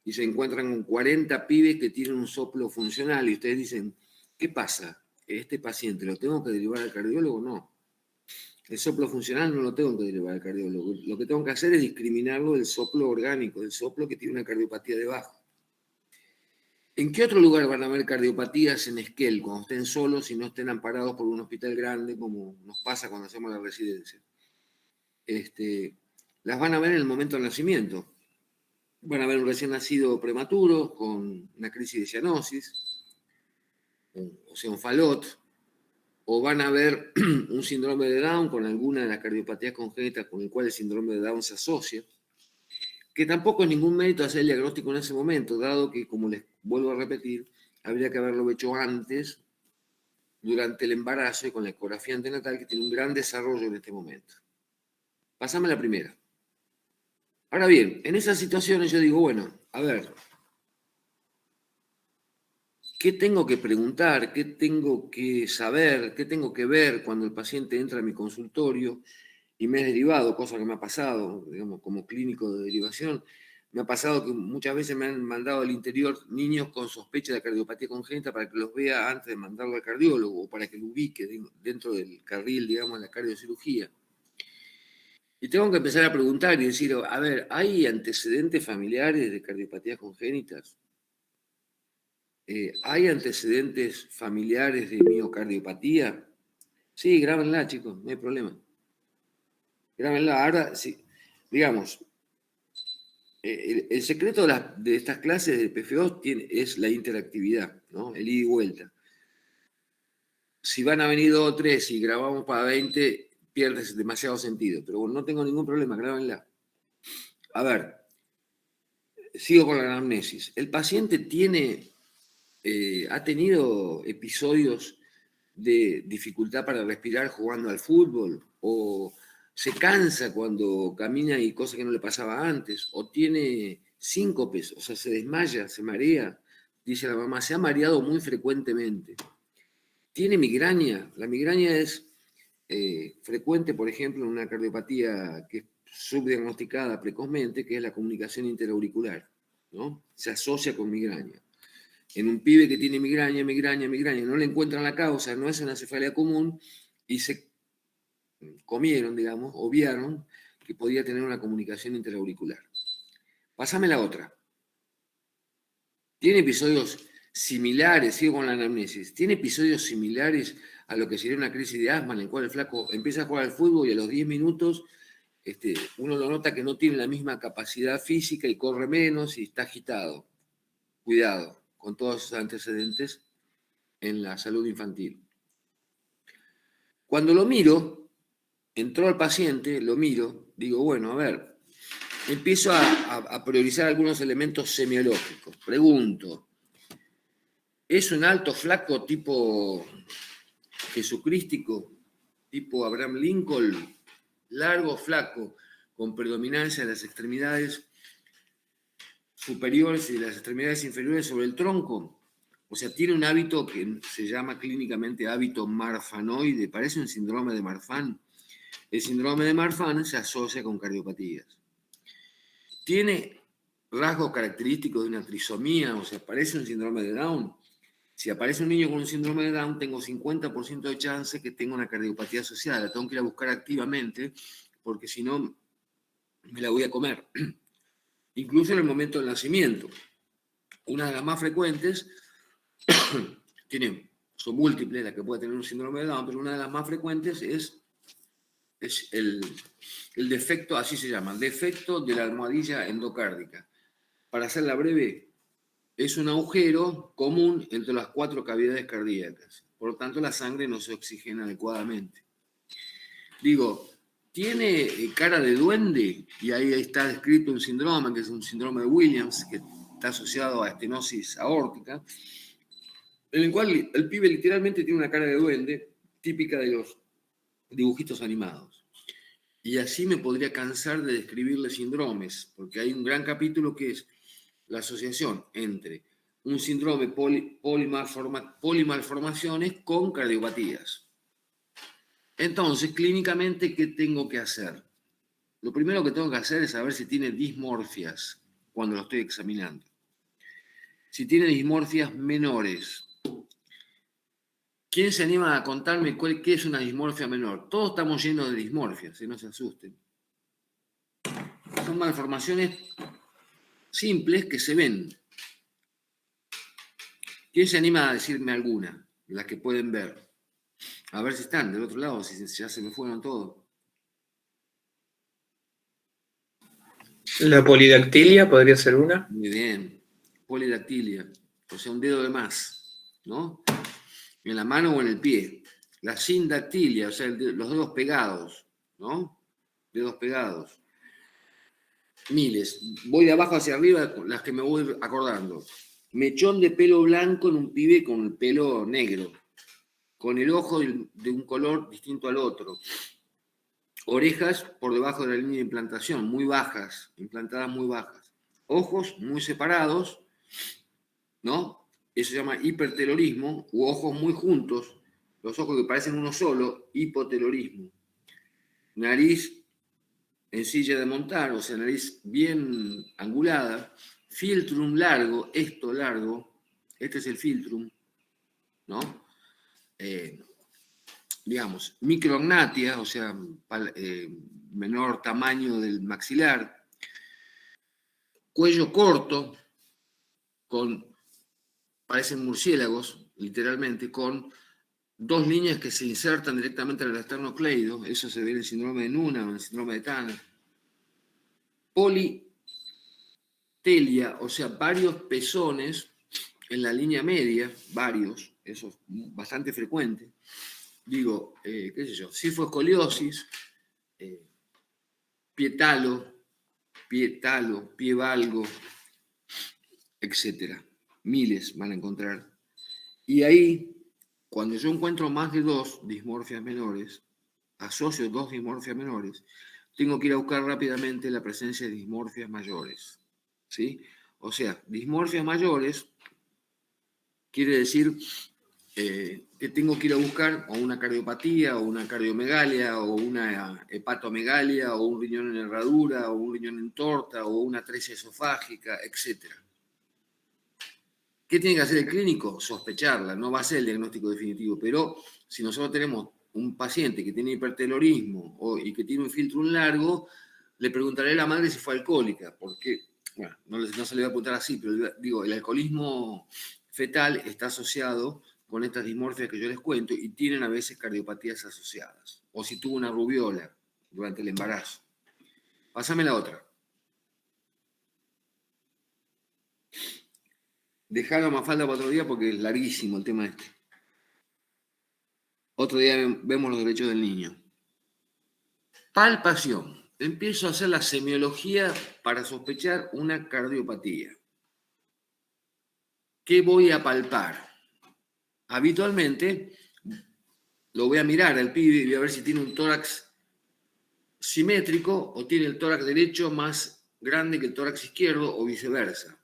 y se encuentran con 40 pibes que tienen un soplo funcional y ustedes dicen, ¿qué pasa? ¿Este paciente lo tengo que derivar al cardiólogo? No. El soplo funcional no lo tengo que derivar al cardiólogo. Lo que tengo que hacer es discriminarlo del soplo orgánico, del soplo que tiene una cardiopatía debajo. ¿En qué otro lugar van a haber cardiopatías en Esquel cuando estén solos y no estén amparados por un hospital grande como nos pasa cuando hacemos la residencia? Las van a ver en el momento del nacimiento. Van a ver un recién nacido prematuro con una crisis de cianosis, o sea, un falot, o van a ver un síndrome de Down con alguna de las cardiopatías congénitas con el cual el síndrome de Down se asocia, que tampoco es ningún mérito hacer el diagnóstico en ese momento, dado que, como les vuelvo a repetir, habría que haberlo hecho antes, durante el embarazo y con la ecografía antenatal, que tiene un gran desarrollo en este momento. Pasame la primera. Ahora bien, en esas situaciones yo digo, bueno, a ver, ¿qué tengo que preguntar? ¿Qué tengo que saber? ¿Qué tengo que ver cuando el paciente entra a mi consultorio y me es derivado? Cosa que me ha pasado, digamos, como clínico de derivación. Me ha pasado que muchas veces me han mandado al interior niños con sospecha de cardiopatía congénita para que los vea antes de mandarlo al cardiólogo o para que lo ubique dentro del carril, digamos, de la cardiocirugía. Y tengo que empezar a preguntar y decir, a ver, ¿hay antecedentes familiares de cardiopatías congénitas? ¿Hay antecedentes familiares de miocardiopatía? Sí, grábenla, chicos, no hay problema. Grábenla. Ahora, sí, digamos, el secreto de estas clases de PFO es la interactividad, ¿no? El ida y vuelta. Si van a venir 2 o 3 y grabamos para 20, pierdes demasiado sentido. Pero bueno, no tengo ningún problema, grábenla. A ver, sigo con la anamnesis. El paciente ha tenido episodios de dificultad para respirar jugando al fútbol, o se cansa cuando camina y cosa que no le pasaba antes, o tiene síncopes, o sea, se desmaya, se marea, dice la mamá, se ha mareado muy frecuentemente. Tiene migraña, la migraña es frecuente, por ejemplo, en una cardiopatía que es subdiagnosticada precozmente, que es la comunicación interauricular, ¿no? Se asocia con migraña. En un pibe que tiene migraña, no le encuentran la causa, no es una cefalea común, y se comieron, digamos, obviaron que podía tener una comunicación interauricular. Pásame la otra. Tiene episodios similares, sigo con la anamnesis, tiene episodios similares a lo que sería una crisis de asma, en el cual el flaco empieza a jugar al fútbol y a los 10 minutos uno lo nota que no tiene la misma capacidad física y corre menos y está agitado. Cuidado con todos esos antecedentes en la salud infantil. Cuando lo miro, entró el paciente, lo miro, digo, bueno, a ver, empiezo a priorizar algunos elementos semiológicos. Pregunto, ¿es un alto flaco tipo jesucrístico, tipo Abraham Lincoln, largo, flaco, con predominancia de las extremidades superiores y de las extremidades inferiores sobre el tronco? O sea, tiene un hábito que se llama clínicamente hábito marfanoide, parece un síndrome de Marfan. El síndrome de Marfan se asocia con cardiopatías. Tiene rasgos característicos de una trisomía, o sea, parece un síndrome de Down. Si aparece un niño con un síndrome de Down, tengo 50% de chance que tenga una cardiopatía asociada. La tengo que ir a buscar activamente, porque si no, me la voy a comer. Incluso en el momento del nacimiento. Una de las más frecuentes, son múltiples las que puede tener un síndrome de Down, pero una de las más frecuentes es el defecto, así se llama, defecto de la almohadilla endocárdica. Para hacerla breve, es un agujero común entre las 4 cavidades cardíacas. Por lo tanto, la sangre no se oxigena adecuadamente. Digo, tiene cara de duende, y ahí está descrito un síndrome, que es un síndrome de Williams, que está asociado a estenosis aórtica, en el cual el pibe literalmente tiene una cara de duende, típica de los dibujitos animados. Y así me podría cansar de describirle síndromes, porque hay un gran capítulo que es la asociación entre un síndrome polimalformaciones con cardiopatías. Entonces, clínicamente, ¿qué tengo que hacer? Lo primero que tengo que hacer es saber si tiene dismorfias cuando lo estoy examinando. si tiene dismorfias menores. ¿Quién se anima a contarme qué es una dismorfia menor? Todos estamos llenos de dismorfias, no se asusten. Son malformaciones simples que se ven. ¿Quién se anima a decirme alguna? Las que pueden ver. A ver si están del otro lado, si ya se me fueron todos. La polidactilia podría ser una. Muy bien. Polidactilia. O sea, un dedo de más, ¿no? En la mano o en el pie. La sindactilia, o sea, los dedos pegados, ¿no? Dedos pegados. Miles. Voy de abajo hacia arriba, las que me voy acordando. Mechón de pelo blanco en un pibe con el pelo negro, con el ojo de un color distinto al otro. Orejas por debajo de la línea de implantación, muy bajas, implantadas muy bajas. Ojos muy separados, ¿no? Eso se llama hipertelorismo, u ojos muy juntos, los ojos que parecen uno solo, hipotelorismo. Nariz en silla de montar, o sea, nariz bien angulada, filtrum largo, esto largo, este es el filtrum, ¿no? Digamos, micrognatia, o sea, menor tamaño del maxilar, cuello corto, parecen murciélagos, literalmente, con dos líneas que se insertan directamente en el esternocleido, eso se ve en el síndrome de Noonan o en el síndrome de Tanner. Politelia, o sea, varios pezones en la línea media, varios, eso es bastante frecuente. Digo, qué sé yo, cifoescoliosis, pie valgo, etcétera. Miles van a encontrar. Y ahí, cuando yo encuentro más de 2 dismorfias menores, asocio 2 dismorfias menores, tengo que ir a buscar rápidamente la presencia de dismorfias mayores. ¿Sí? O sea, dismorfias mayores quiere decir que tengo que ir a buscar o una cardiopatía, o una cardiomegalia, o una hepatomegalia, o un riñón en herradura, o un riñón en torta, o una atresia esofágica, etc. ¿Qué tiene que hacer el clínico? Sospecharla, no va a ser el diagnóstico definitivo, pero si nosotros tenemos un paciente que tiene hipertelorismo y que tiene un filtrum largo, le preguntaré a la madre si fue alcohólica, porque, bueno, no se le va a apuntar así, pero digo, el alcoholismo fetal está asociado con estas dismorfias que yo les cuento y tienen a veces cardiopatías asociadas, o si tuvo una rubiola durante el embarazo. Pásame la otra. Dejalo a Mafalda para otro día porque es larguísimo el tema este. Otro día vemos los derechos del niño. Palpación. Empiezo a hacer la semiología para sospechar una cardiopatía. ¿Qué voy a palpar? Habitualmente lo voy a mirar al pibe y voy a ver si tiene un tórax simétrico o tiene el tórax derecho más grande que el tórax izquierdo o viceversa.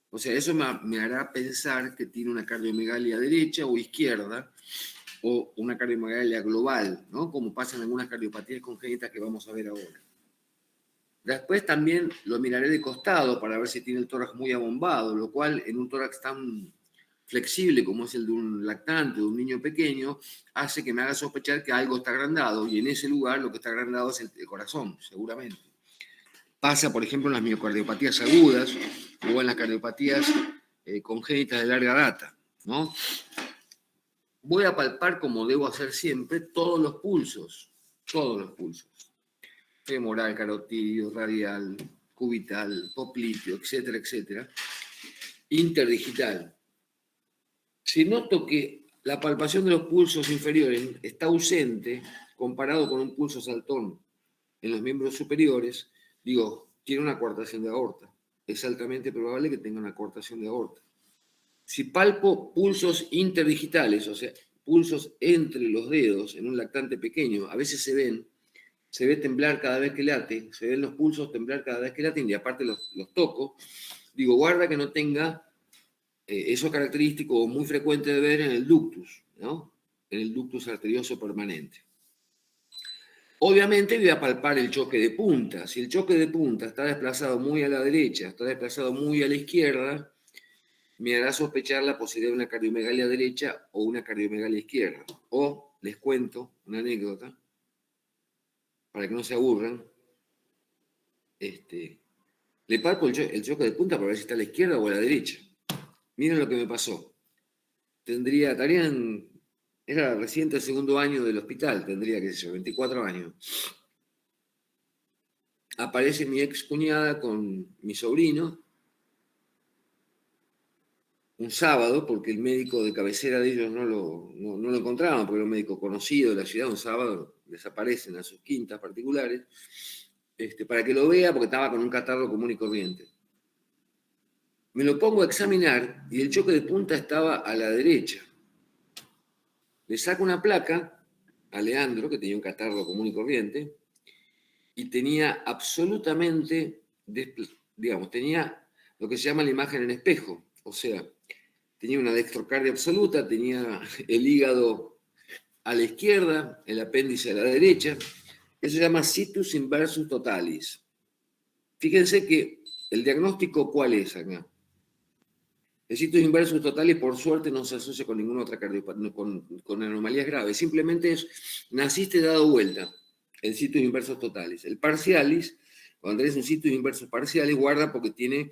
O sea, eso me hará pensar que tiene una cardiomegalia derecha o izquierda o una cardiomegalia global, ¿no? Como pasa en algunas cardiopatías congénitas que vamos a ver ahora. Después también lo miraré de costado para ver si tiene el tórax muy abombado, lo cual en un tórax tan flexible como es el de un lactante o de un niño pequeño, hace que me haga sospechar que algo está agrandado y en ese lugar lo que está agrandado es el corazón, seguramente. Pasa, por ejemplo, en las miocardiopatías agudas o en las cardiopatías congénitas de larga data, ¿no? Voy a palpar, como debo hacer siempre, todos los pulsos, femoral, carotídeo, radial, cubital, popliteo, etcétera, etcétera, interdigital. Si noto que la palpación de los pulsos inferiores está ausente comparado con un pulso saltón en los miembros superiores, digo, tiene una coartación de aorta. Es altamente probable que tenga una coartación de aorta. Si palpo pulsos interdigitales, o sea, pulsos entre los dedos en un lactante pequeño, a veces se ve temblar cada vez que late, se ven los pulsos temblar cada vez que laten y aparte los toco, digo, guarda que no tenga eso característico muy frecuente de ver en el ductus, ¿no? En el ductus arterioso permanente. Obviamente voy a palpar el choque de punta. Si el choque de punta está desplazado muy a la derecha, está desplazado muy a la izquierda, me hará sospechar la posibilidad de una cardiomegalia derecha o una cardiomegalia izquierda. O, les cuento una anécdota, para que no se aburran, le palpo el choque de punta para ver si está a la izquierda o a la derecha. Miren lo que me pasó. Era reciente el segundo año del hospital, tendría, qué sé yo, 24 años. Aparece mi ex cuñada con mi sobrino un sábado, porque el médico de cabecera de ellos no lo encontraban, porque era un médico conocido de la ciudad. Un sábado desaparecen a sus quintas particulares, para que lo vea, porque estaba con un catarro común y corriente. Me lo pongo a examinar y el choque de punta estaba a la derecha. Le saco una placa a Leandro, que tenía un catarro común y corriente, y tenía absolutamente, digamos, tenía lo que se llama la imagen en espejo. O sea, tenía una dextrocardia absoluta, tenía el hígado a la izquierda, el apéndice a la derecha. Eso se llama situs inversus totalis. Fíjense que el diagnóstico, ¿cuál es acá? El situs inversus totalis, por suerte, no se asocia con ninguna otra cardiopatía, con anomalías graves. Simplemente naciste dado vuelta, el situs inversus totalis. El parcialis, cuando tenés un situs inversus parcialis, guarda porque tiene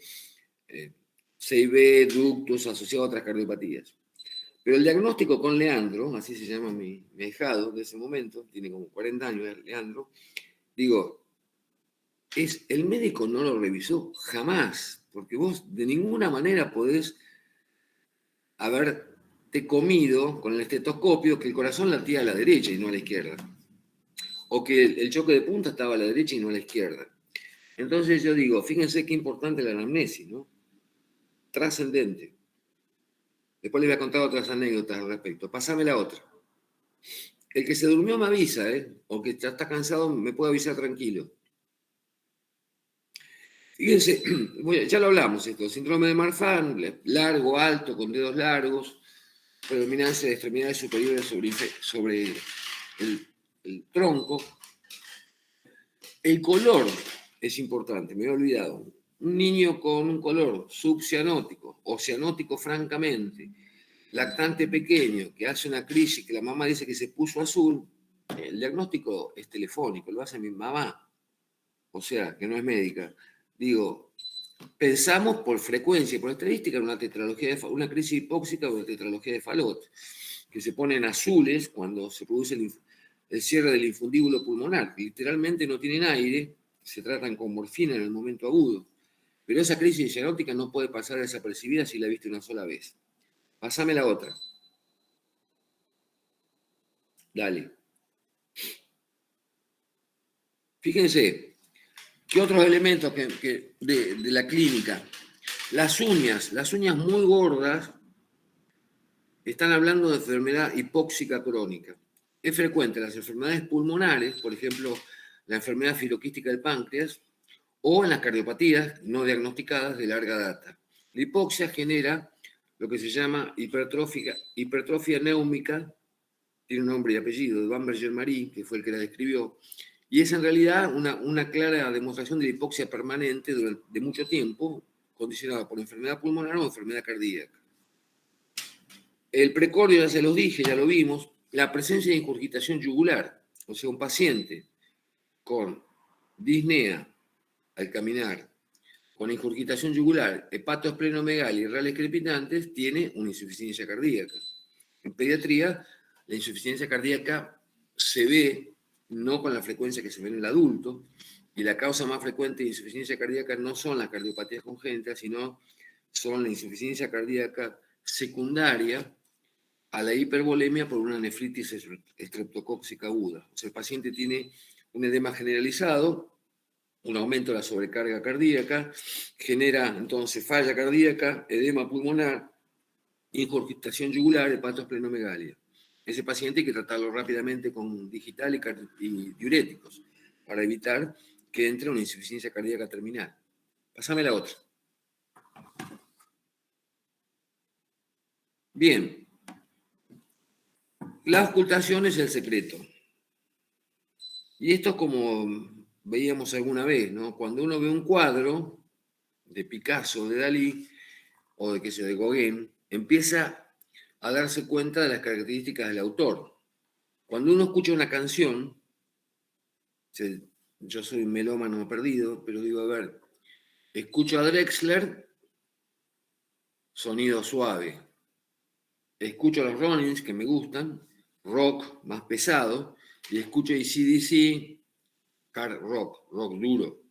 CIB, ductos asociados a otras cardiopatías. Pero el diagnóstico con Leandro, así se llama mi ahijado de ese momento, tiene como 40 años Leandro, digo, el médico no lo revisó jamás, porque vos de ninguna manera podés haberte comido con el estetoscopio que el corazón latía a la derecha y no a la izquierda, o que el choque de punta estaba a la derecha y no a la izquierda. Entonces yo digo, fíjense qué importante la anamnesis, ¿no? Trascendente. Después les voy a contar otras anécdotas al respecto. Pasame la otra. El que se durmió me avisa, o que ya está cansado me puede avisar tranquilo. Fíjense, ya lo hablamos esto, síndrome de Marfan, largo, alto, con dedos largos, predominancia de extremidades superiores sobre el tronco. El color es importante, me he olvidado. Un niño con un color subcianótico o cianótico francamente, lactante pequeño, que hace una crisis, que la mamá dice que se puso azul, el diagnóstico es telefónico, lo hace mi mamá, o sea, que no es médica. Digo, pensamos por frecuencia y por estadística en una crisis hipóxica o una tetralogía de Fallot, que se ponen azules cuando se produce el cierre del infundíbulo pulmonar, que literalmente no tienen aire, se tratan con morfina en el momento agudo. Pero esa crisis cianótica no puede pasar desapercibida si la viste una sola vez. Pásame la otra. Dale. Fíjense, ¿qué otros elementos de la clínica? Las uñas muy gordas, están hablando de enfermedad hipóxica crónica. Es frecuente en las enfermedades pulmonares, por ejemplo, la enfermedad filoquística del páncreas, o en las cardiopatías no diagnosticadas de larga data. La hipoxia genera lo que se llama hipertrofia néumica, tiene un nombre y apellido, de Bamberger-Marie, que fue el que la describió, y es en realidad una clara demostración de la hipoxia permanente de mucho tiempo, condicionada por enfermedad pulmonar o enfermedad cardíaca. El precordio, ya se los dije, ya lo vimos, la presencia de ingurgitación yugular, o sea, un paciente con disnea al caminar, con ingurgitación yugular, hepatoesplenomegalia y rales crepitantes, tiene una insuficiencia cardíaca. En pediatría, la insuficiencia cardíaca se ve no con la frecuencia que se ve en el adulto, y la causa más frecuente de insuficiencia cardíaca no son las cardiopatías congénitas, sino son la insuficiencia cardíaca secundaria a la hipervolemia por una nefritis estreptocóxica aguda. O sea, el paciente tiene un edema generalizado, un aumento de la sobrecarga cardíaca, genera entonces falla cardíaca, edema pulmonar, ingurgitación yugular, hepatoesplenomegalia. Ese paciente hay que tratarlo rápidamente con digital y diuréticos para evitar que entre una insuficiencia cardíaca terminal. Pásame la otra. Bien. La ocultación es el secreto. Y esto es como veíamos alguna vez, ¿no? Cuando uno ve un cuadro de Picasso, de Dalí, o de Gauguin, empieza a darse cuenta de las características del autor. Cuando uno escucha una canción, yo soy un melómano perdido, pero digo, a ver, escucho a Drexler, sonido suave. Escucho a los Rollins, que me gustan, rock más pesado, y escucho AC/DC, hard rock, rock duro.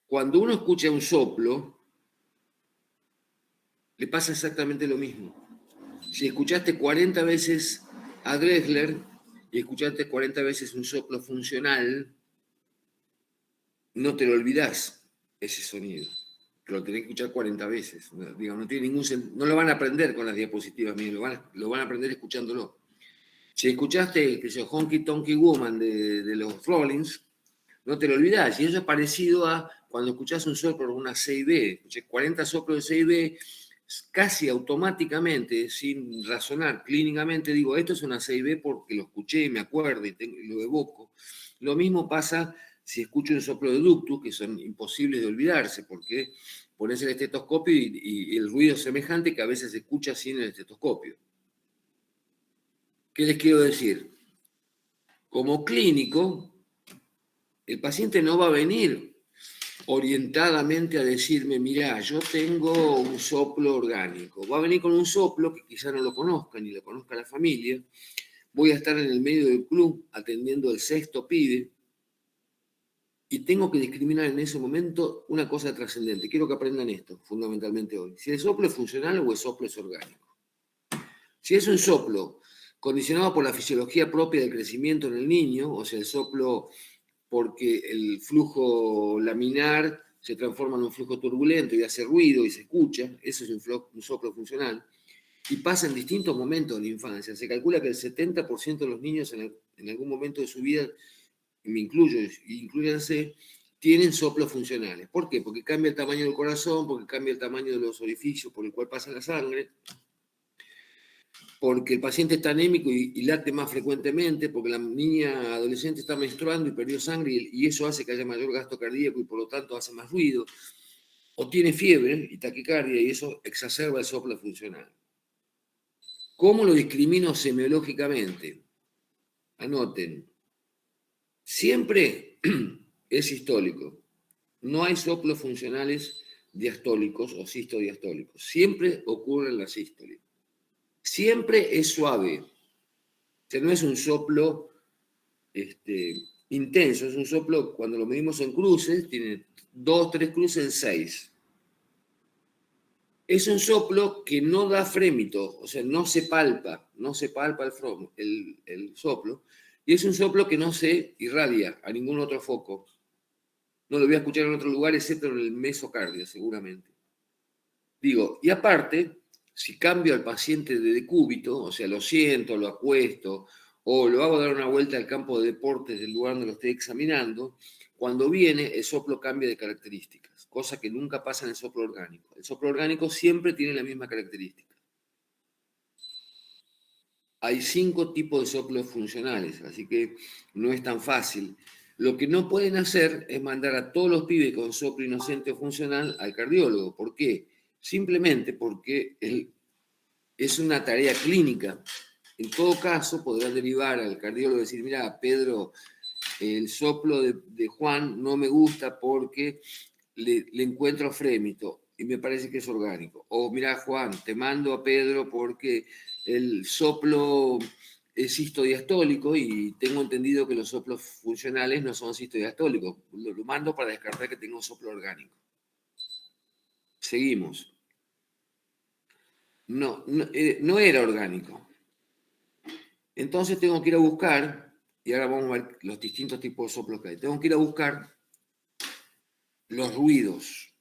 Cuando uno escucha un soplo, le pasa exactamente lo mismo. Si escuchaste 40 veces a Drexler y escuchaste 40 veces un soplo funcional, no te lo olvidás ese sonido. Lo tenés que escuchar 40 veces. Digo, no tiene ningún sentido. No lo van a aprender con las diapositivas mías, lo van a aprender escuchándolo. Si escuchaste, que sea Honky Tonky Woman de los Rollins, no te lo olvidás. Y eso es parecido a cuando escuchás un soplo de una C&B. Escuché 40 soplos de C&B, casi automáticamente, sin razonar, clínicamente, digo, esto es una C&B porque lo escuché, me acuerdo y lo evoco. Lo mismo pasa si escucho un soplo de ductus, que son imposibles de olvidarse, porque pones el estetoscopio y el ruido es semejante que a veces se escucha sin el estetoscopio. ¿Qué les quiero decir? Como clínico, el paciente no va a venir orientadamente a decirme, mira, yo tengo un soplo orgánico. Va a venir con un soplo que quizá no lo conozca, ni lo conozca la familia. Voy a estar en el medio del club atendiendo el 6º pibe y tengo que discriminar en ese momento una cosa trascendente. Quiero que aprendan esto, fundamentalmente hoy. Si el soplo es funcional o el soplo es orgánico. Si es un soplo condicionado por la fisiología propia del crecimiento en el niño, o sea, el soplo porque el flujo laminar se transforma en un flujo turbulento y hace ruido y se escucha, eso es un soplo funcional, y pasa en distintos momentos de la infancia. Se calcula que el 70% de los niños en algún momento de su vida, me incluyo, incluyanse, tienen soplos funcionales. ¿Por qué? Porque cambia el tamaño del corazón, porque cambia el tamaño de los orificios por el cual pasa la sangre, porque el paciente está anémico y late más frecuentemente, porque la niña adolescente está menstruando y perdió sangre y eso hace que haya mayor gasto cardíaco y por lo tanto hace más ruido, o tiene fiebre y taquicardia y eso exacerba el soplo funcional. ¿Cómo lo discrimino semiológicamente? Anoten, siempre es sistólico, no hay soplos funcionales diastólicos o sistodiastólicos, siempre ocurre en la sístole. Siempre es suave, o sea, no es un soplo intenso, es un soplo, cuando lo medimos en cruces, tiene 2, 3 cruces en 6. Es un soplo que no da frémito, o sea, no se palpa el soplo, y es un soplo que no se irradia a ningún otro foco. No lo voy a escuchar en otro lugar, excepto en el mesocardio, seguramente. Digo, y aparte, si cambio al paciente de decúbito, o sea, lo siento, lo acuesto, o lo hago dar una vuelta al campo de deportes del lugar donde lo estoy examinando, cuando viene el soplo cambia de características, cosa que nunca pasa en el soplo orgánico. El soplo orgánico siempre tiene la misma característica. Hay 5 tipos de soplos funcionales, así que no es tan fácil. Lo que no pueden hacer es mandar a todos los pibes con soplo inocente o funcional al cardiólogo. ¿Por qué? Simplemente porque es una tarea clínica. En todo caso, podrá derivar al cardiólogo y decir, mira, Pedro, el soplo de Juan no me gusta porque le encuentro frémito y me parece que es orgánico. O mira, Juan, te mando a Pedro porque el soplo es sistodiastólico y tengo entendido que los soplos funcionales no son sistodiastólicos. Lo mando para descartar que tenga un soplo orgánico. Seguimos. No era orgánico. Entonces tengo que ir a buscar, y ahora vamos a ver los distintos tipos de soplos que hay. Tengo que ir a buscar los ruidos.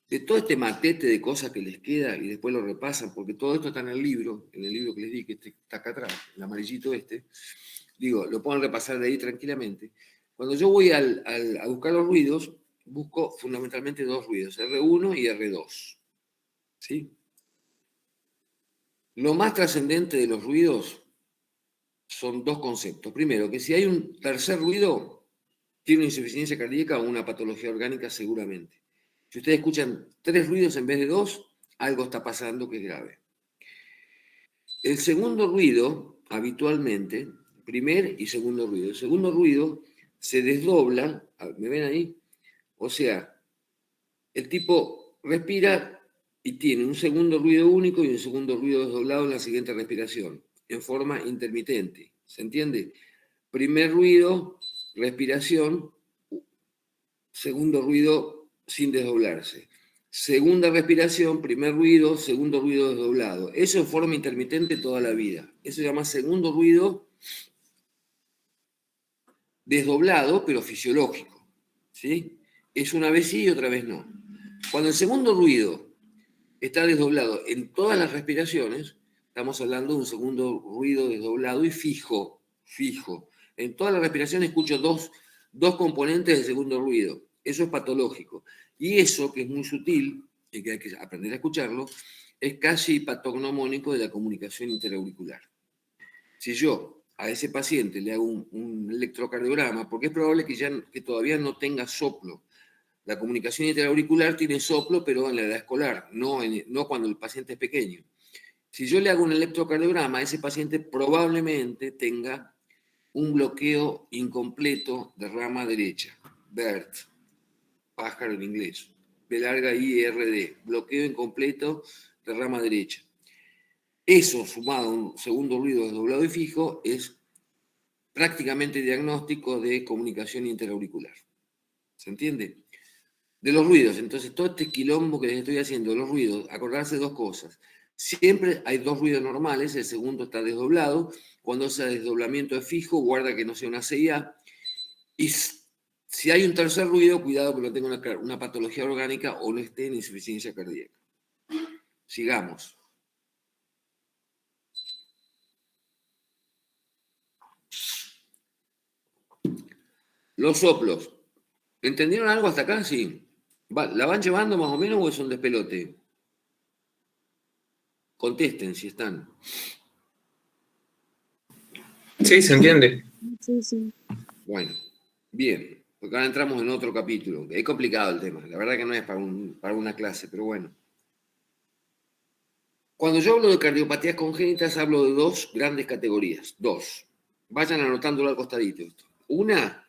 De todo este matete de cosas que les queda y después lo repasan, porque todo esto está en el libro que les di, que está acá atrás, el amarillito digo, lo pueden repasar de ahí tranquilamente. Cuando yo voy a buscar los ruidos, busco fundamentalmente 2 ruidos, R1 y R2. ¿Sí? Lo más trascendente de los ruidos son 2 conceptos. Primero, que si hay un tercer ruido, tiene una insuficiencia cardíaca o una patología orgánica seguramente. Si ustedes escuchan 3 ruidos en vez de 2, algo está pasando que es grave. El segundo ruido, habitualmente, primer y segundo ruido. El segundo ruido se desdobla, ¿me ven ahí? O sea, el tipo respira y tiene un segundo ruido único y un segundo ruido desdoblado en la siguiente respiración, en forma intermitente. ¿Se entiende? Primer ruido, respiración, segundo ruido sin desdoblarse. Segunda respiración, primer ruido, segundo ruido desdoblado. Eso en forma intermitente toda la vida. Eso se llama segundo ruido desdoblado, pero fisiológico. ¿Sí? Es una vez sí y otra vez no. Cuando el segundo ruido está desdoblado en todas las respiraciones, estamos hablando de un segundo ruido desdoblado y fijo. En todas las respiraciones escucho dos componentes del segundo ruido. Eso es patológico. Y eso, que es muy sutil, y que hay que aprender a escucharlo, es casi patognomónico de la comunicación interauricular. Si yo a ese paciente le hago un electrocardiograma, porque es probable que todavía no tenga soplo. La comunicación interauricular tiene soplo, pero en la edad escolar, no cuando el paciente es pequeño. Si yo le hago un electrocardiograma, ese paciente probablemente tenga un bloqueo incompleto de rama derecha, BERT, pájaro en inglés, B larga IRD, bloqueo incompleto de rama derecha. Eso, sumado a un segundo ruido desdoblado y fijo, es prácticamente diagnóstico de comunicación interauricular. ¿Se entiende? De los ruidos, entonces todo este quilombo que les estoy haciendo, los ruidos, acordarse dos cosas. Siempre hay dos ruidos normales, el segundo está desdoblado. Cuando ese desdoblamiento es fijo, guarda que no sea una CIA. Y si hay un tercer ruido, cuidado que no tenga una patología orgánica o no esté en insuficiencia cardíaca. Sigamos. Los soplos. ¿Entendieron algo hasta acá? Sí. ¿La van llevando más o menos o es un despelote? Contesten si están. Sí, se entiende. Sí. Bueno, bien. Porque ahora entramos en otro capítulo. Es complicado el tema. La verdad que no es para una clase, pero bueno. Cuando yo hablo de cardiopatías congénitas, hablo de dos grandes categorías. Dos. Vayan anotándolo al costadito esto. Una,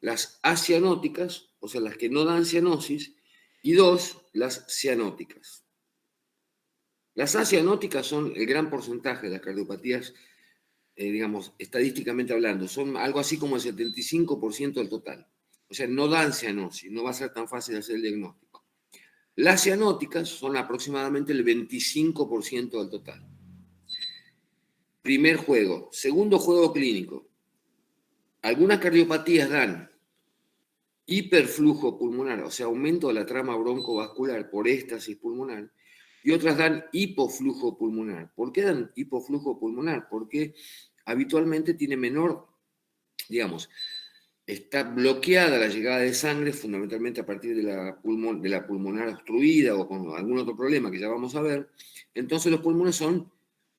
las acianóticas, o sea, las que no dan cianosis. Y dos, las cianóticas. Las acianóticas son el gran porcentaje de las cardiopatías, digamos, estadísticamente hablando. Son algo así como el 75% del total. O sea, no dan cianosis, no va a ser tan fácil hacer el diagnóstico. Las cianóticas son aproximadamente el 25% del total. Primer juego. Segundo juego clínico. Algunas cardiopatías dan hiperflujo pulmonar, o sea, aumento de la trama broncovascular por éstasis pulmonar, y otras dan hipoflujo pulmonar. ¿Por qué dan hipoflujo pulmonar? Porque habitualmente tiene menor, digamos, está bloqueada la llegada de sangre fundamentalmente a partir de la pulmonar obstruida o con algún otro problema que ya vamos a ver. Entonces los pulmones son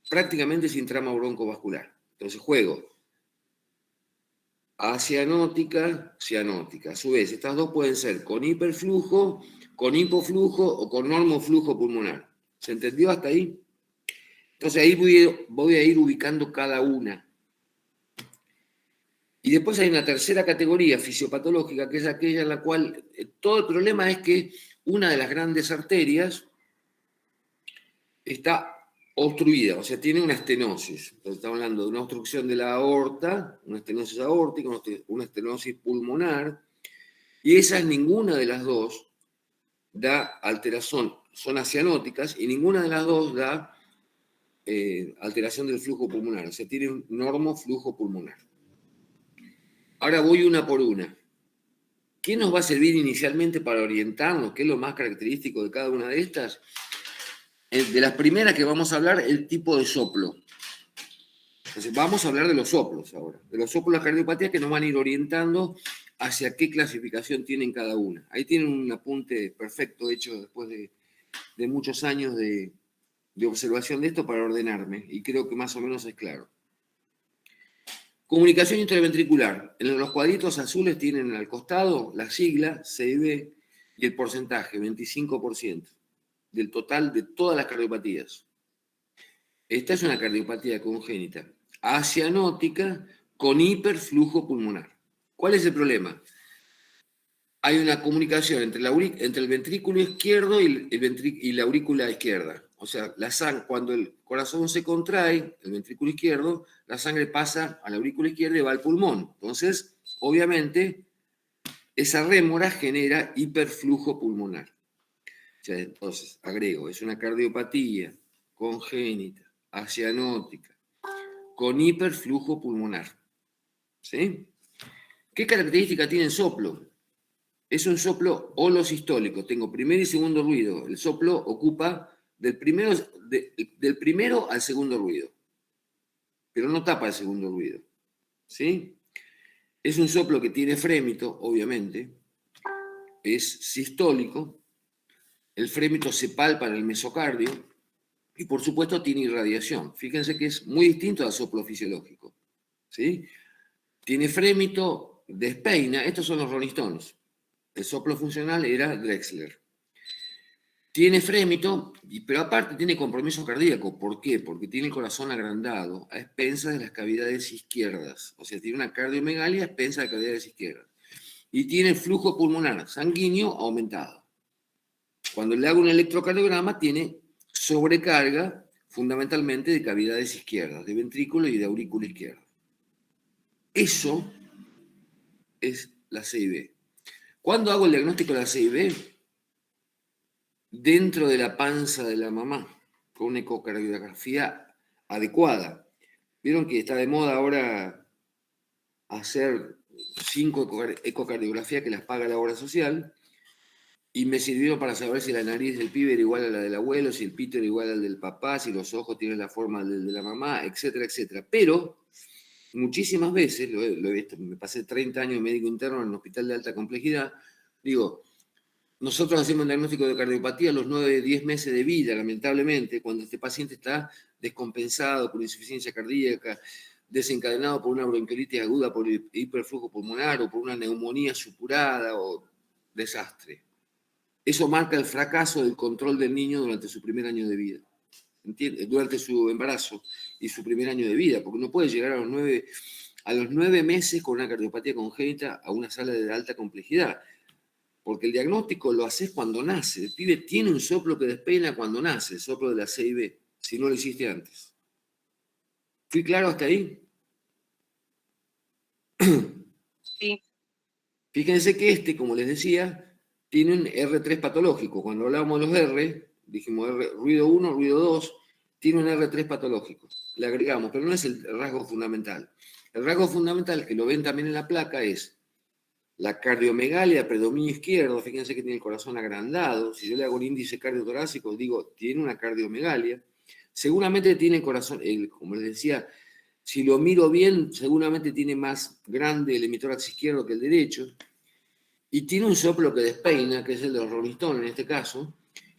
prácticamente sin trama broncovascular. Entonces juego acianótica, cianótica. A su vez, estas dos pueden ser con hiperflujo, con hipoflujo o con normoflujo pulmonar. ¿Se entendió hasta ahí? Entonces ahí voy a ir ubicando cada una. Y después hay una tercera categoría fisiopatológica, que es aquella en la cual todo el problema es que una de las grandes arterias está obstruida, o sea, tiene una estenosis. Entonces estamos hablando de una obstrucción de la aorta, una estenosis aórtica, una estenosis pulmonar, y esas ninguna de las dos da alteración, son acianóticas, y ninguna de las dos da alteración del flujo pulmonar, o sea, tiene un normoflujo pulmonar. Ahora voy una por una. ¿Qué nos va a servir inicialmente para orientarnos? ¿Qué es lo más característico de cada una de estas? De las primeras que vamos a hablar, el tipo de soplo. Entonces, vamos a hablar de los soplos ahora. De los soplos de las cardiopatías que nos van a ir orientando hacia qué clasificación tienen cada una. Ahí tienen un apunte perfecto hecho después de muchos años de observación de esto para ordenarme. Y creo que más o menos es claro. Comunicación interventricular. En los cuadritos azules tienen al costado la sigla, CIB, y el porcentaje, 25%. del total de todas las cardiopatías. Esta es una cardiopatía congénita acianótica con hiperflujo pulmonar. ¿Cuál es el problema? Hay una comunicación entre el ventrículo izquierdo y la aurícula izquierda. O sea, cuando el corazón se contrae, el ventrículo izquierdo, la sangre pasa a la aurícula izquierda y va al pulmón. Entonces, obviamente, esa rémora genera hiperflujo pulmonar. O sea, entonces, agrego, es una cardiopatía congénita, acianótica, con hiperflujo pulmonar. ¿Sí? ¿Qué característica tiene el soplo? Es un soplo holosistólico. Tengo primer y segundo ruido. El soplo ocupa del primero al segundo ruido, pero no tapa el segundo ruido. ¿Sí? Es un soplo que tiene frémito, obviamente. Es sistólico. El frémito se palpa en el mesocardio. Y por supuesto tiene irradiación. Fíjense que es muy distinto al soplo fisiológico. ¿Sí? Tiene frémito, despeina. Estos son los Rolling Stones. El soplo funcional era Drexler. Tiene frémito, pero aparte tiene compromiso cardíaco. ¿Por qué? Porque tiene el corazón agrandado a expensas de las cavidades izquierdas. O sea, tiene una cardiomegalia a expensas de las cavidades izquierdas. Y tiene flujo pulmonar sanguíneo aumentado. Cuando le hago un electrocardiograma, tiene sobrecarga fundamentalmente de cavidades izquierdas, de ventrículo y de aurícula izquierda. Eso es la CIB. ¿Cuándo hago el diagnóstico de la CIB? Dentro de la panza de la mamá, con una ecocardiografía adecuada. Vieron que está de moda ahora hacer 5 ecocardiografías que las paga la obra social, y me sirvieron para saber si la nariz del pibe era igual a la del abuelo, si el pito era igual al del papá, si los ojos tienen la forma del de la mamá, etcétera, etcétera. Pero muchísimas veces, lo he visto, me pasé 30 años de médico interno en un hospital de alta complejidad, digo, nosotros hacemos un diagnóstico de cardiopatía a los 9-10 meses de vida, lamentablemente, cuando este paciente está descompensado por insuficiencia cardíaca, desencadenado por una bronquiolitis aguda, por hiperflujo pulmonar o por una neumonía supurada o desastre. Eso marca el fracaso del control del niño durante su primer año de vida, ¿entiendes? Durante su embarazo y su primer año de vida, porque no puede llegar a los 9 meses con una cardiopatía congénita a una sala de alta complejidad, porque el diagnóstico lo haces cuando nace. El pibe tiene un soplo que despeina cuando nace, el soplo de la CIB, si no lo hiciste antes. ¿Fui claro hasta ahí? Sí. Fíjense que como les decía, tiene un R3 patológico. Cuando hablábamos de los R, dijimos ruido 1, ruido 2, tiene un R3 patológico. Le agregamos, pero no es el rasgo fundamental. El rasgo fundamental, que lo ven también en la placa, es la cardiomegalia, predominio izquierdo. Fíjense que tiene el corazón agrandado. Si yo le hago un índice cardiotorácico, digo, tiene una cardiomegalia. Seguramente tiene el corazón, como les decía, si lo miro bien, seguramente tiene más grande el hemitórax izquierdo que el derecho. Y tiene un soplo que despeina, que es el de los Rolling Stones en este caso,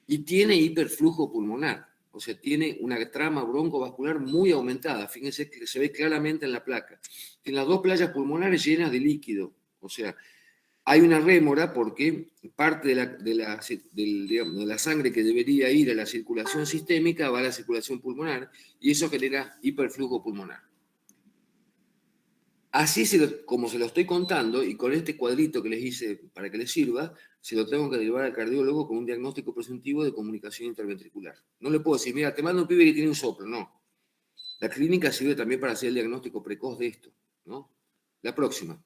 y tiene hiperflujo pulmonar. O sea, tiene una trama broncovascular muy aumentada. Fíjense que se ve claramente en la placa. En las 2 playas pulmonares llenas de líquido. O sea, hay una rémora porque parte de la sangre que debería ir a la circulación sistémica va a la circulación pulmonar y eso genera hiperflujo pulmonar. Así como se lo estoy contando, y con este cuadrito que les hice para que les sirva, se lo tengo que derivar al cardiólogo con un diagnóstico presuntivo de comunicación interventricular. No le puedo decir, mira, te mando un pibe que tiene un soplo, no. La clínica sirve también para hacer el diagnóstico precoz de esto, ¿no? La próxima.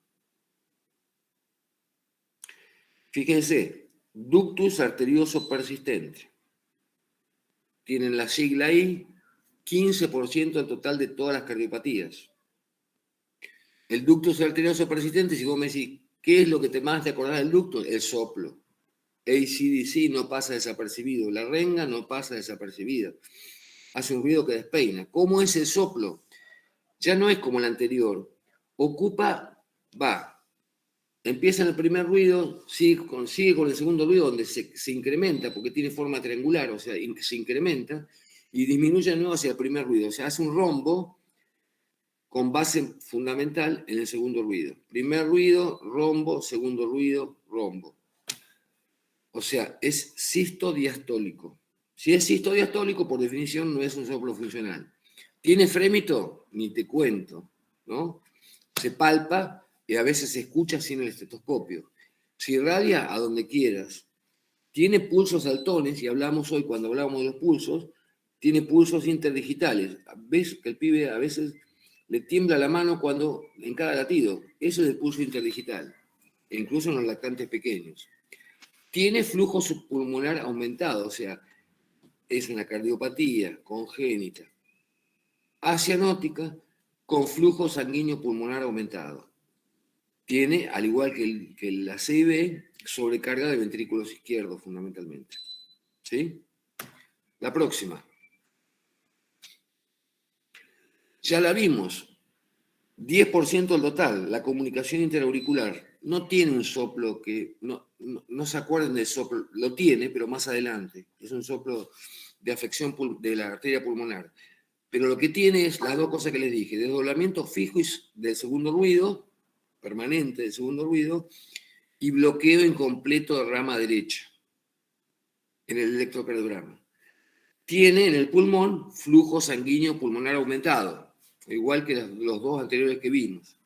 Fíjense, ductus arterioso persistente. Tienen la sigla I, 15% en total de todas las cardiopatías. El ductus arterioso persistente, si vos me decís, ¿qué es lo que más te acordás del ducto? El soplo. AC/DC no pasa desapercibido. La renga no pasa desapercibida. Hace un ruido que despeina. ¿Cómo es el soplo? Ya no es como el anterior. Empieza en el primer ruido, sigue con el segundo ruido donde se incrementa porque tiene forma triangular, o sea, se incrementa y disminuye de nuevo hacia el primer ruido. O sea, hace un rombo con base fundamental en el segundo ruido. Primer ruido, rombo, segundo ruido, rombo. O sea, es sistodiastólico. Si es sistodiastólico, por definición, no es un soplo funcional. ¿Tiene frémito? Ni te cuento, ¿no? Se palpa y a veces se escucha sin el estetoscopio. Se irradia a donde quieras. Tiene pulsos altones, y hablamos hoy, cuando hablamos de los pulsos, tiene pulsos interdigitales. Ves que el pibe a veces le tiembla la mano en cada latido. Eso es el pulso interdigital, incluso en los lactantes pequeños. Tiene flujo subpulmonar aumentado, o sea, es una cardiopatía congénita acianótica con flujo sanguíneo pulmonar aumentado. Tiene, al igual que la CIB, sobrecarga de ventrículos izquierdos fundamentalmente. ¿Sí? La próxima. Ya la vimos. 10% del total, la comunicación interauricular. No tiene un soplo que... No se acuerden del soplo, lo tiene, pero más adelante. Es un soplo de afección de la arteria pulmonar. Pero lo que tiene es las dos cosas que les dije, desdoblamiento fijo del segundo ruido, permanente del segundo ruido, y bloqueo incompleto de rama derecha en el electrocardiograma. Tiene en el pulmón flujo sanguíneo pulmonar aumentado, igual que los dos anteriores que vimos.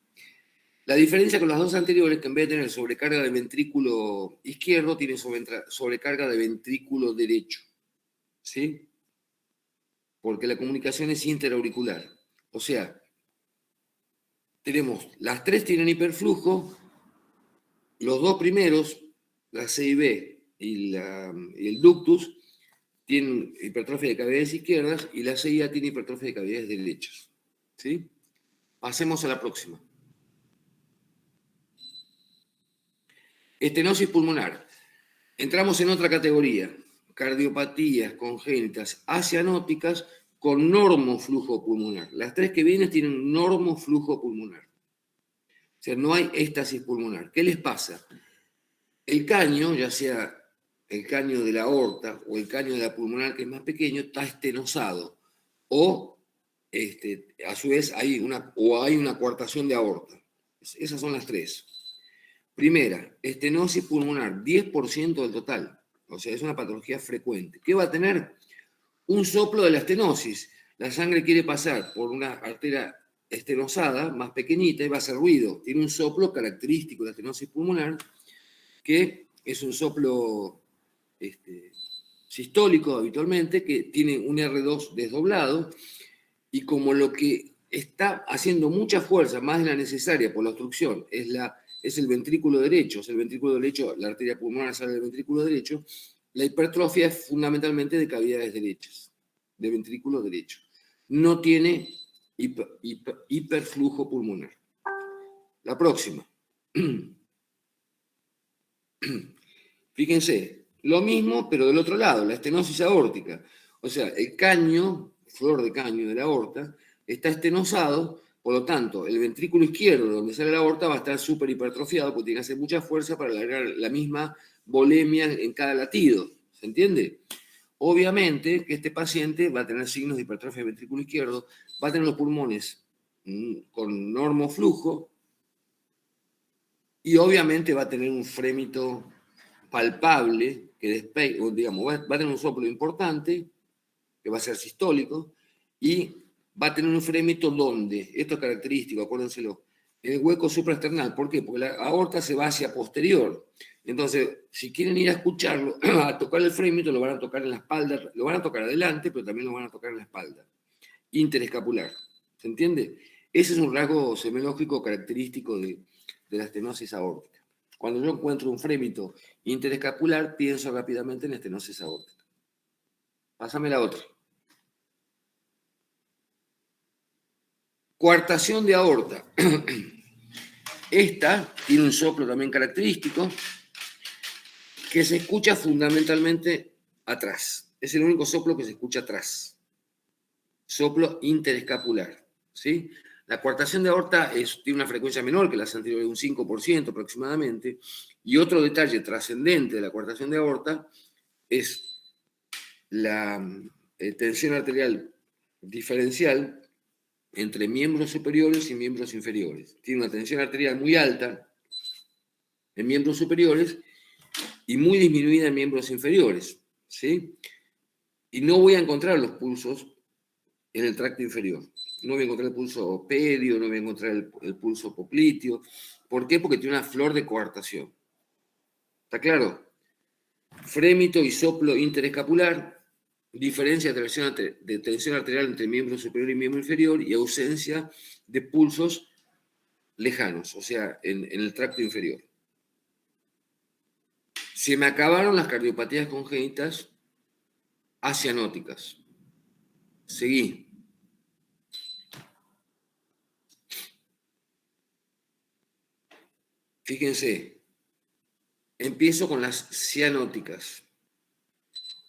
La diferencia con las dos anteriores, que en vez de tener sobrecarga de ventrículo izquierdo, tiene sobrecarga de ventrículo derecho. ¿Sí? Porque la comunicación es interauricular. O sea, tenemos, las tres tienen hiperflujo, los dos primeros, la CIB y el ductus, tienen hipertrofia de cavidades izquierdas y la CIA tiene hipertrofia de cavidades derechas. ¿Sí? Pasemos a la próxima. Estenosis pulmonar. Entramos en otra categoría. Cardiopatías congénitas acianóticas con normoflujo pulmonar. Las tres que vienen tienen normoflujo pulmonar. O sea, no hay éstasis pulmonar. ¿Qué les pasa? El caño, ya sea el caño de la aorta o el caño de la pulmonar, que es más pequeño, está estenosado. O, a su vez, hay una coartación de aorta. Esas son las tres. Primera, estenosis pulmonar, 10% del total. O sea, es una patología frecuente. ¿Qué va a tener? Un soplo de la estenosis. La sangre quiere pasar por una arteria estenosada, más pequeñita, y va a hacer ruido. Tiene un soplo característico de la estenosis pulmonar, que es un soplo sistólico habitualmente, que tiene un R2 desdoblado, y como lo que está haciendo mucha fuerza, más de la necesaria por la obstrucción, es el ventrículo derecho, la arteria pulmonar sale del ventrículo derecho, la hipertrofia es fundamentalmente de cavidades derechas, de ventrículo derecho. No tiene hiperflujo pulmonar. La próxima. Fíjense, lo mismo, pero del otro lado, la estenosis aórtica. O sea, el caño, flor de caño de la aorta, está estenosado, por lo tanto, el ventrículo izquierdo, donde sale la aorta, va a estar súper hipertrofiado, porque tiene que hacer mucha fuerza para alargar la misma volemia en cada latido. ¿Se entiende? Obviamente que este paciente va a tener signos de hipertrofia del ventrículo izquierdo, va a tener los pulmones con normoflujo, y obviamente va a tener un frémito palpable, va a tener un soplo importante, que va a ser sistólico, y va a tener un frémito donde, esto es característico, acuérdenselo, en el hueco supraesternal. ¿Por qué? Porque la aorta se va hacia posterior. Entonces, si quieren ir a escucharlo, a tocar el frémito, lo van a tocar en la espalda, lo van a tocar adelante, pero también lo van a tocar en la espalda. Interescapular. ¿Se entiende? Ese es un rasgo semelógico característico de la estenosis aórtica. Cuando yo encuentro un frémito interescapular, pienso rápidamente en estenosis aórtica. Pásame la otra. Coartación de aorta. Esta tiene un soplo también característico que se escucha fundamentalmente atrás. Es el único soplo que se escucha atrás. Soplo interescapular. ¿Sí? La coartación de aorta tiene una frecuencia menor que las anteriores, un 5% aproximadamente. Y otro detalle trascendente de la coartación de aorta es la tensión arterial diferencial entre miembros superiores y miembros inferiores. Tiene una tensión arterial muy alta en miembros superiores y muy disminuida en miembros inferiores. ¿Sí? Y no voy a encontrar los pulsos en el tracto inferior. No voy a encontrar el pulso pedio, no voy a encontrar el pulso popliteo. ¿Por qué? Porque tiene una flor de coartación. ¿Está claro? Frémito y soplo interescapular, diferencia de tensión arterial entre miembro superior y miembro inferior y ausencia de pulsos lejanos, o sea, en el tracto inferior. Se me acabaron las cardiopatías congénitas asianóticas. Seguí. Fíjense, empiezo con las cianóticas.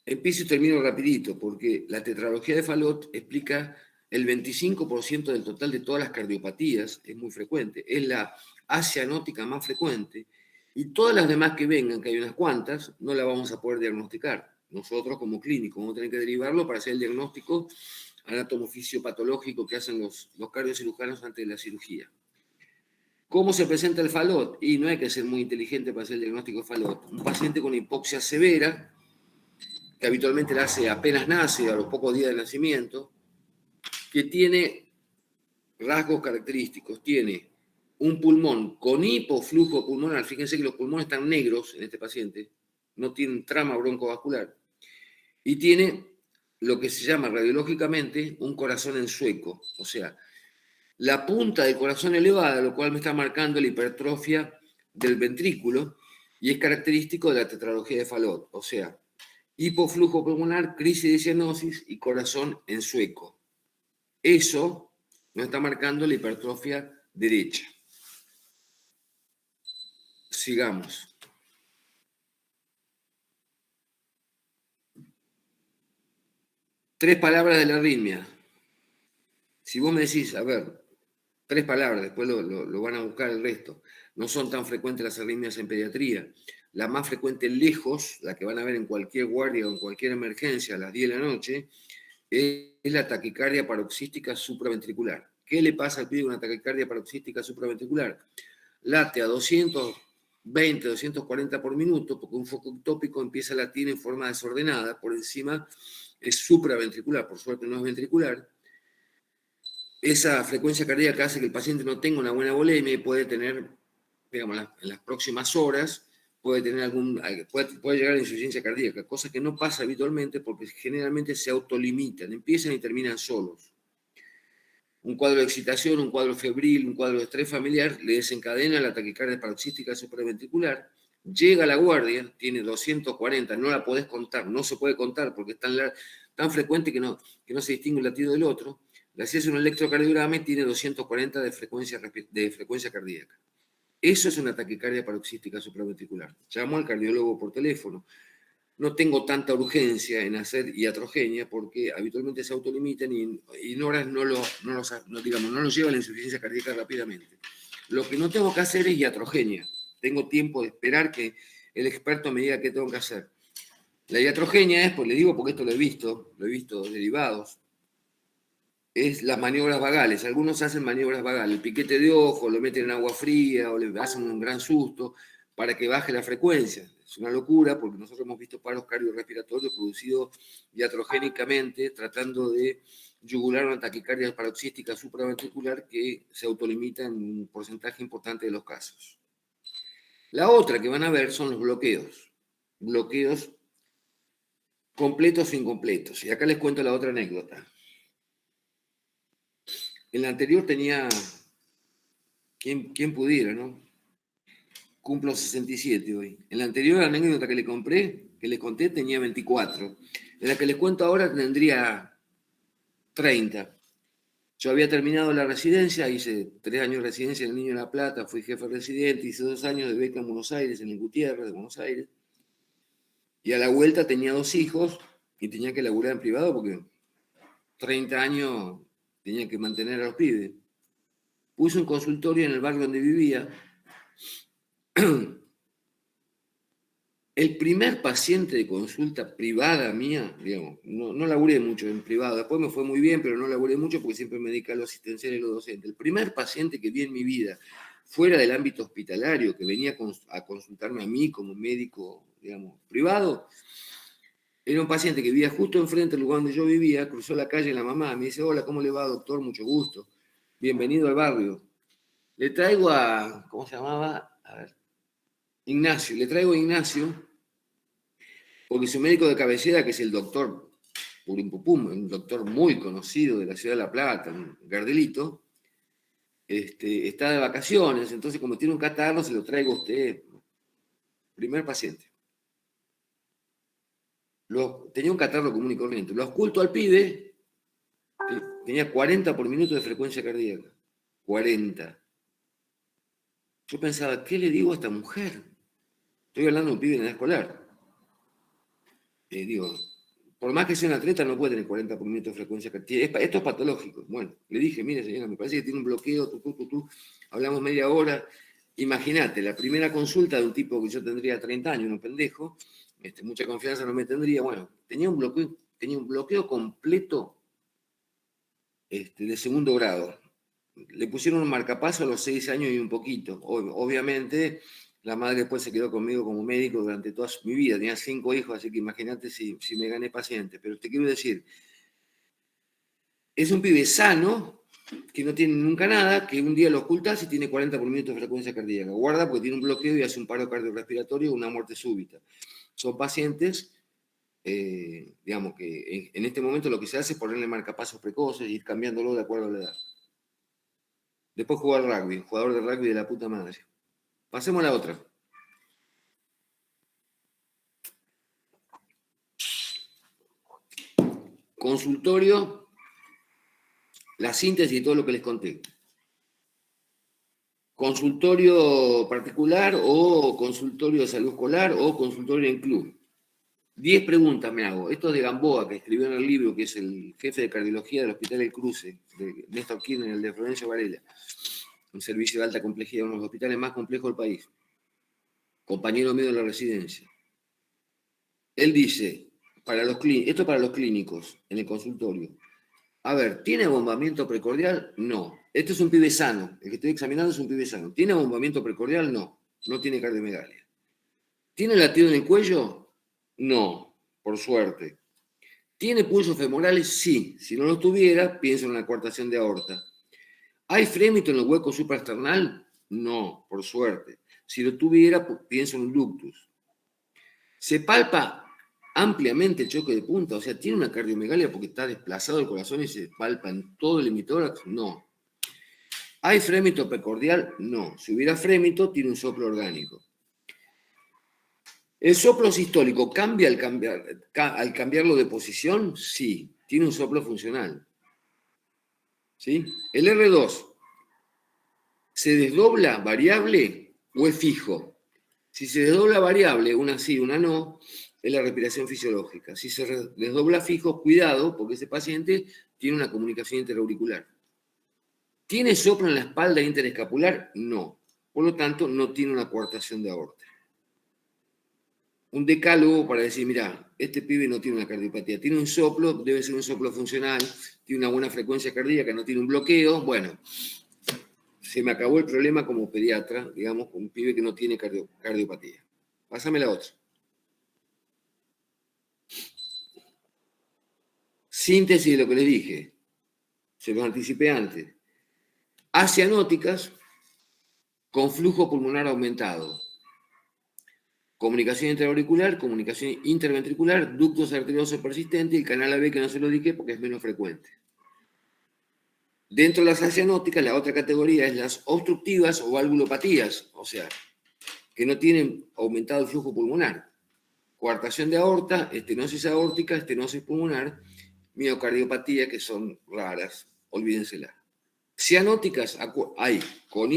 Empiezo y termino rapidito, porque la tetralogía de Fallot explica el 25% del total de todas las cardiopatías, es muy frecuente, es la asianótica más frecuente, y todas las demás que vengan, que hay unas cuantas, no las vamos a poder diagnosticar. Nosotros como clínicos vamos a tener que derivarlo para hacer el diagnóstico anatomofisiopatológico que hacen los cardiocirujanos antes de la cirugía. ¿Cómo se presenta el Fallot? Y no hay que ser muy inteligente para hacer el diagnóstico de Fallot. Un paciente con hipoxia severa, que habitualmente la hace apenas nace, a los pocos días de nacimiento, que tiene rasgos característicos. Tiene un pulmón con hipoflujo pulmonar. Fíjense que los pulmones están negros en este paciente, no tienen trama broncovascular. Y tiene lo que se llama radiológicamente un corazón en sueco, o sea, la punta del corazón elevada, lo cual me está marcando la hipertrofia del ventrículo, y es característico de la tetralogía de Fallot, o sea, hipoflujo pulmonar, crisis de cianosis y corazón en sueco. Eso nos está marcando la hipertrofia derecha. Sigamos. Tres palabras de la arritmia. Si vos me decís, a ver, tres palabras, después lo van a buscar el resto. No son tan frecuentes las arritmias en pediatría. La más frecuente lejos, la que van a ver en cualquier guardia o en cualquier emergencia a las 10 de la noche, es la taquicardia paroxística supraventricular. ¿Qué le pasa al pibe con una taquicardia paroxística supraventricular? Late a 220, 240 por minuto, porque un foco ectópico empieza a latir en forma desordenada, por encima es supraventricular, por suerte no es ventricular. Esa frecuencia cardíaca hace que el paciente no tenga una buena volemia y puede tener, digamos, en las próximas horas, puede llegar a insuficiencia cardíaca, cosa que no pasa habitualmente porque generalmente se autolimitan, empiezan y terminan solos. Un cuadro de excitación, un cuadro febril, un cuadro de estrés familiar le desencadena la taquicardia paroxística supraventricular, llega a la guardia, tiene 240, no la podés contar, no se puede contar porque es tan frecuente que no se distingue un latido del otro. Le haces un electrocardiograma y tiene 240 de frecuencia cardíaca. Eso es una taquicardia paroxística supraventricular. Llamo al cardiólogo por teléfono. No tengo tanta urgencia en hacer iatrogenia porque habitualmente se autolimitan y en horas no lo lleva a la insuficiencia cardíaca rápidamente. Lo que no tengo que hacer es iatrogenia. Tengo tiempo de esperar que el experto me diga qué tengo que hacer. La iatrogenia es, pues le digo porque esto lo he visto derivados, es las maniobras vagales. Algunos hacen maniobras vagales, el piquete de ojo, lo meten en agua fría o le hacen un gran susto para que baje la frecuencia. Es una locura porque nosotros hemos visto paros cardiorrespiratorios producidos iatrogénicamente tratando de yugular una taquicardia paroxística supraventricular que se autolimita en un porcentaje importante de los casos. La otra que van a ver son los bloqueos. Bloqueos completos o incompletos. Y acá les cuento la otra anécdota. En la anterior tenía, ¿quién pudiera, no? Cumplo 67 hoy. En la anterior anécdota que le conté, tenía 24. En la que les cuento ahora tendría 30. Yo había terminado la residencia, hice 3 años de residencia en el Niño de la Plata, fui jefe residente, hice 2 años de beca en Buenos Aires, en el Gutiérrez de Buenos Aires. Y a la vuelta tenía 2 hijos y tenía que laburar en privado porque 30 años tenía que mantener a los pibes. Puse un consultorio en el barrio donde vivía. El primer paciente de consulta privada mía, digamos, no laburé mucho en privado, después me fue muy bien, pero no laburé mucho porque siempre me dediqué a lo asistencial y lo docente. El primer paciente que vi en mi vida, fuera del ámbito hospitalario, que venía a consultarme a mí como médico, digamos, privado, Era un paciente que vivía justo enfrente del lugar donde yo vivía, cruzó la calle la mamá, me dice, hola, ¿cómo le va, doctor? Mucho gusto. Bienvenido al barrio. Le traigo a, ¿cómo se llamaba? A ver, Ignacio. Le traigo a Ignacio porque su médico de cabecera, que es el doctor Purim Pupum, un doctor muy conocido de la ciudad de La Plata, un Gardelito, está de vacaciones, entonces como tiene un catarro, se lo traigo a usted. Primer paciente. Tenía un catarro común y corriente. Lo oculto al pibe, tenía 40 por minuto de frecuencia cardíaca. 40. Yo pensaba, ¿qué le digo a esta mujer? Estoy hablando de un pibe en edad escolar. Digo, por más que sea un atleta, no puede tener 40 por minuto de frecuencia cardíaca. Esto es patológico. Bueno, le dije, mire señora, me parece que tiene un bloqueo, hablamos media hora. Imagínate, la primera consulta de un tipo que yo tendría 30 años, un pendejo, mucha confianza no me tendría. Bueno, tenía un bloqueo completo de segundo grado. Le pusieron un marcapaso a los 6 años y un poquito. Obviamente, la madre después se quedó conmigo como médico durante toda mi vida. Tenía 5 hijos, así que imagínate si me gané pacientes. Pero te quiero decir, es un pibe sano, que no tiene nunca nada, que un día lo ocultas y tiene 40 por minuto de frecuencia cardíaca. Guarda porque tiene un bloqueo y hace un paro cardiorrespiratorio o una muerte súbita. Son pacientes, digamos, que en este momento lo que se hace es ponerle marcapasos precoces y ir cambiándolo de acuerdo a la edad. Después jugar rugby, jugador de rugby de la puta madre. Pasemos a la otra. Consultorio, la síntesis de todo lo que les conté. Consultorio particular o consultorio de salud escolar o consultorio en club. 10 preguntas me hago. Esto es de Gamboa, que escribió en el libro, que es el jefe de cardiología del Hospital del Cruce, de Néstor Kirchner, el de Florencio Varela. Un servicio de alta complejidad, uno de los hospitales más complejos del país. Compañero mío de la residencia. Él dice, esto para los clínicos, en el consultorio. A ver, ¿tiene abombamiento precordial? No. Este es un pibe sano. El que estoy examinando es un pibe sano. ¿Tiene abombamiento precordial? No. No tiene cardiomegalia. ¿Tiene latido en el cuello? No, por suerte. ¿Tiene pulsos femorales? Sí. Si no los tuviera, pienso en una coartación de aorta. ¿Hay frémito en el hueco supraesternal? No, por suerte. Si lo tuviera, pienso en un ductus. ¿Se palpa ampliamente el choque de punta? O sea, ¿tiene una cardiomegalia porque está desplazado el corazón y se palpa en todo el hemitórax? No. ¿Hay frémito precordial? No. Si hubiera frémito, tiene un soplo orgánico. ¿El soplo sistólico cambia al cambiarlo de posición? Sí. Tiene un soplo funcional. ¿Sí? El R2, ¿se desdobla variable o es fijo? Si se desdobla variable, una sí, una no, es la respiración fisiológica. Si se desdobla fijo, cuidado, porque ese paciente tiene una comunicación interauricular. ¿Tiene soplo en la espalda interescapular? No. Por lo tanto, no tiene una coartación de aorta. Un decálogo para decir, mira, este pibe no tiene una cardiopatía, tiene un soplo, debe ser un soplo funcional, tiene una buena frecuencia cardíaca, no tiene un bloqueo. Bueno, se me acabó el problema como pediatra, digamos, con un pibe que no tiene cardiopatía. Pásame la otra. Síntesis de lo que les dije. Se los anticipé antes. Acianóticas con flujo pulmonar aumentado. Comunicación intraauricular, comunicación interventricular, ductos arteriosos persistentes y el canal AB que no se lo dije porque es menos frecuente. Dentro de las acianóticas, la otra categoría es las obstructivas o valvulopatías, o sea, que no tienen aumentado el flujo pulmonar. Coartación de aorta, estenosis aórtica, estenosis pulmonar, miocardiopatía, que son raras, olvídensela. Cianóticas hay con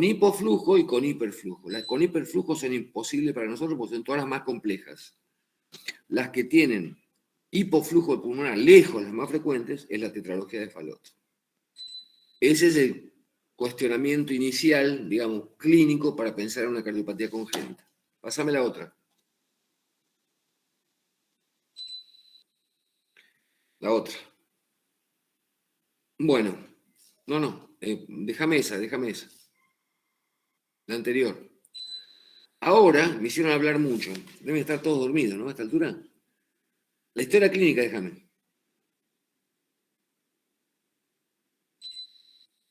hipoflujo y con hiperflujo. Las con hiperflujo son imposibles para nosotros porque son todas las más complejas. Las que tienen hipoflujo pulmonar lejos, las más frecuentes, es la tetralogía de Fallot. Ese es el cuestionamiento inicial, digamos, clínico para pensar en una cardiopatía congénita. Pásame la otra. La otra. Bueno, no, déjame esa. La anterior. Ahora me hicieron hablar mucho. Deben estar todos dormidos, ¿no? A esta altura. La historia clínica, déjame.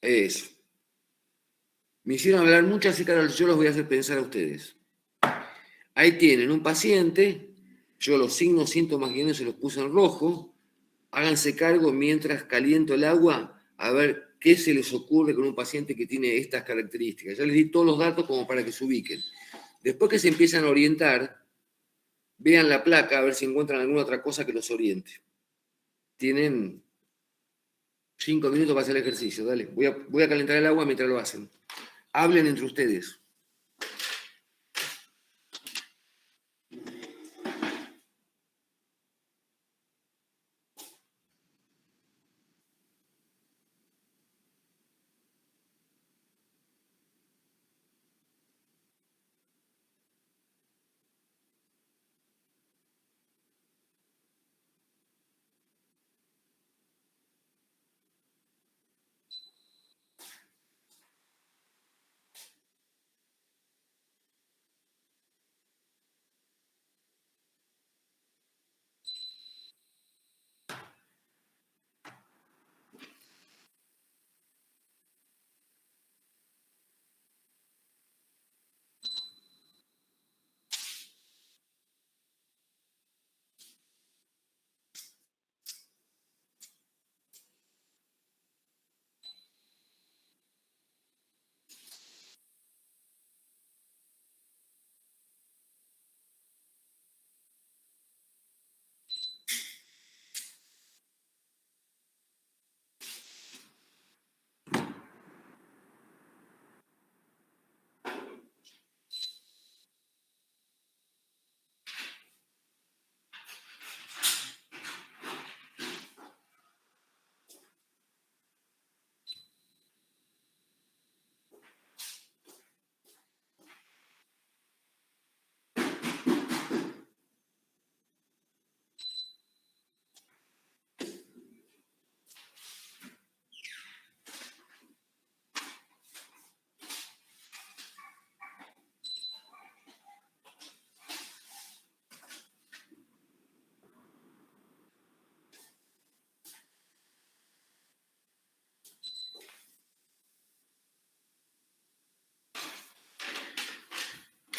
Eso. Me hicieron hablar mucho, así que ahora yo los voy a hacer pensar a ustedes. Ahí tienen un paciente, yo los signos, síntomas que se los puse en rojo. Háganse cargo mientras caliento el agua a ver qué se les ocurre con un paciente que tiene estas características. Ya les di todos los datos como para que se ubiquen. Después que se empiezan a orientar, vean la placa a ver si encuentran alguna otra cosa que los oriente. Tienen 5 minutos para hacer el ejercicio. Dale, voy a calentar el agua mientras lo hacen. Hablen entre ustedes.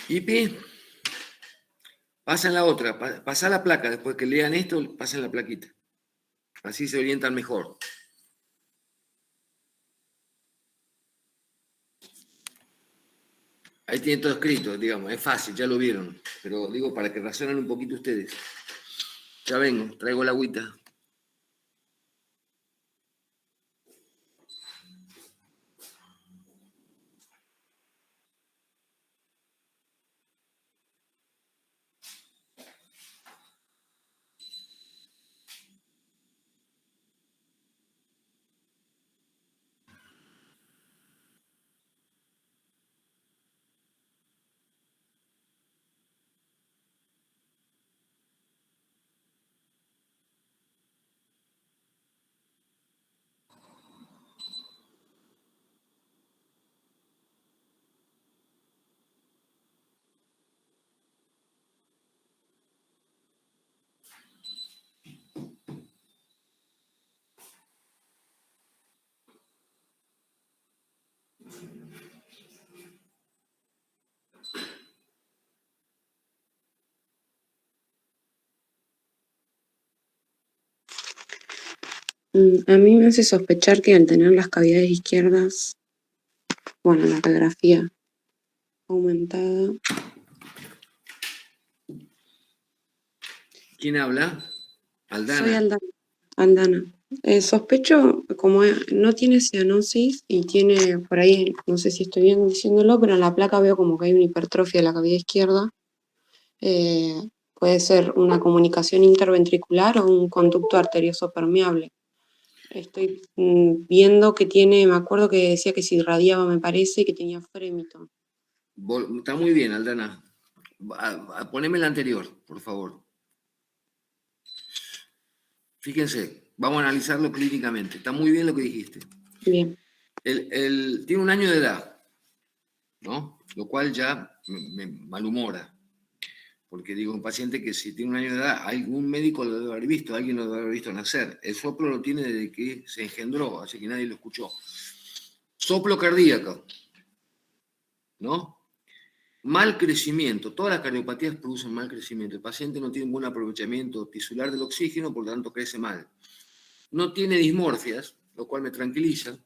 Ipi, pasen la otra, pasa la placa, después que lean esto, pasen la plaquita. Así se orientan mejor. Ahí tienen todo escrito, digamos, es fácil, ya lo vieron, pero digo para que razonen un poquito ustedes. Ya vengo, traigo la agüita. A mí me hace sospechar que al tener las cavidades izquierdas, bueno, la radiografía aumentada. ¿Quién habla? Aldana. Soy Aldana. Sospecho, como no tiene cianosis y tiene por ahí, no sé si estoy bien diciéndolo, pero en la placa veo como que hay una hipertrofia de la cavidad izquierda. Puede ser una comunicación interventricular o un conducto arterioso permeable. Estoy viendo que tiene, me acuerdo que decía que se irradiaba, me parece, que tenía frémito. Está muy bien, Aldana. Poneme la anterior, por favor. Fíjense, vamos a analizarlo clínicamente. Está muy bien lo que dijiste. Bien. Tiene 1 año de edad, ¿no? Lo cual ya me malhumora. Porque digo, un paciente que si tiene un año de edad, algún médico lo debe haber visto, alguien lo debe haber visto nacer. El soplo lo tiene desde que se engendró, así que nadie lo escuchó. Soplo cardíaco, ¿no? Mal crecimiento. Todas las cardiopatías producen mal crecimiento. El paciente no tiene un buen aprovechamiento tisular del oxígeno, por lo tanto crece mal. No tiene dismorfias, lo cual me tranquiliza,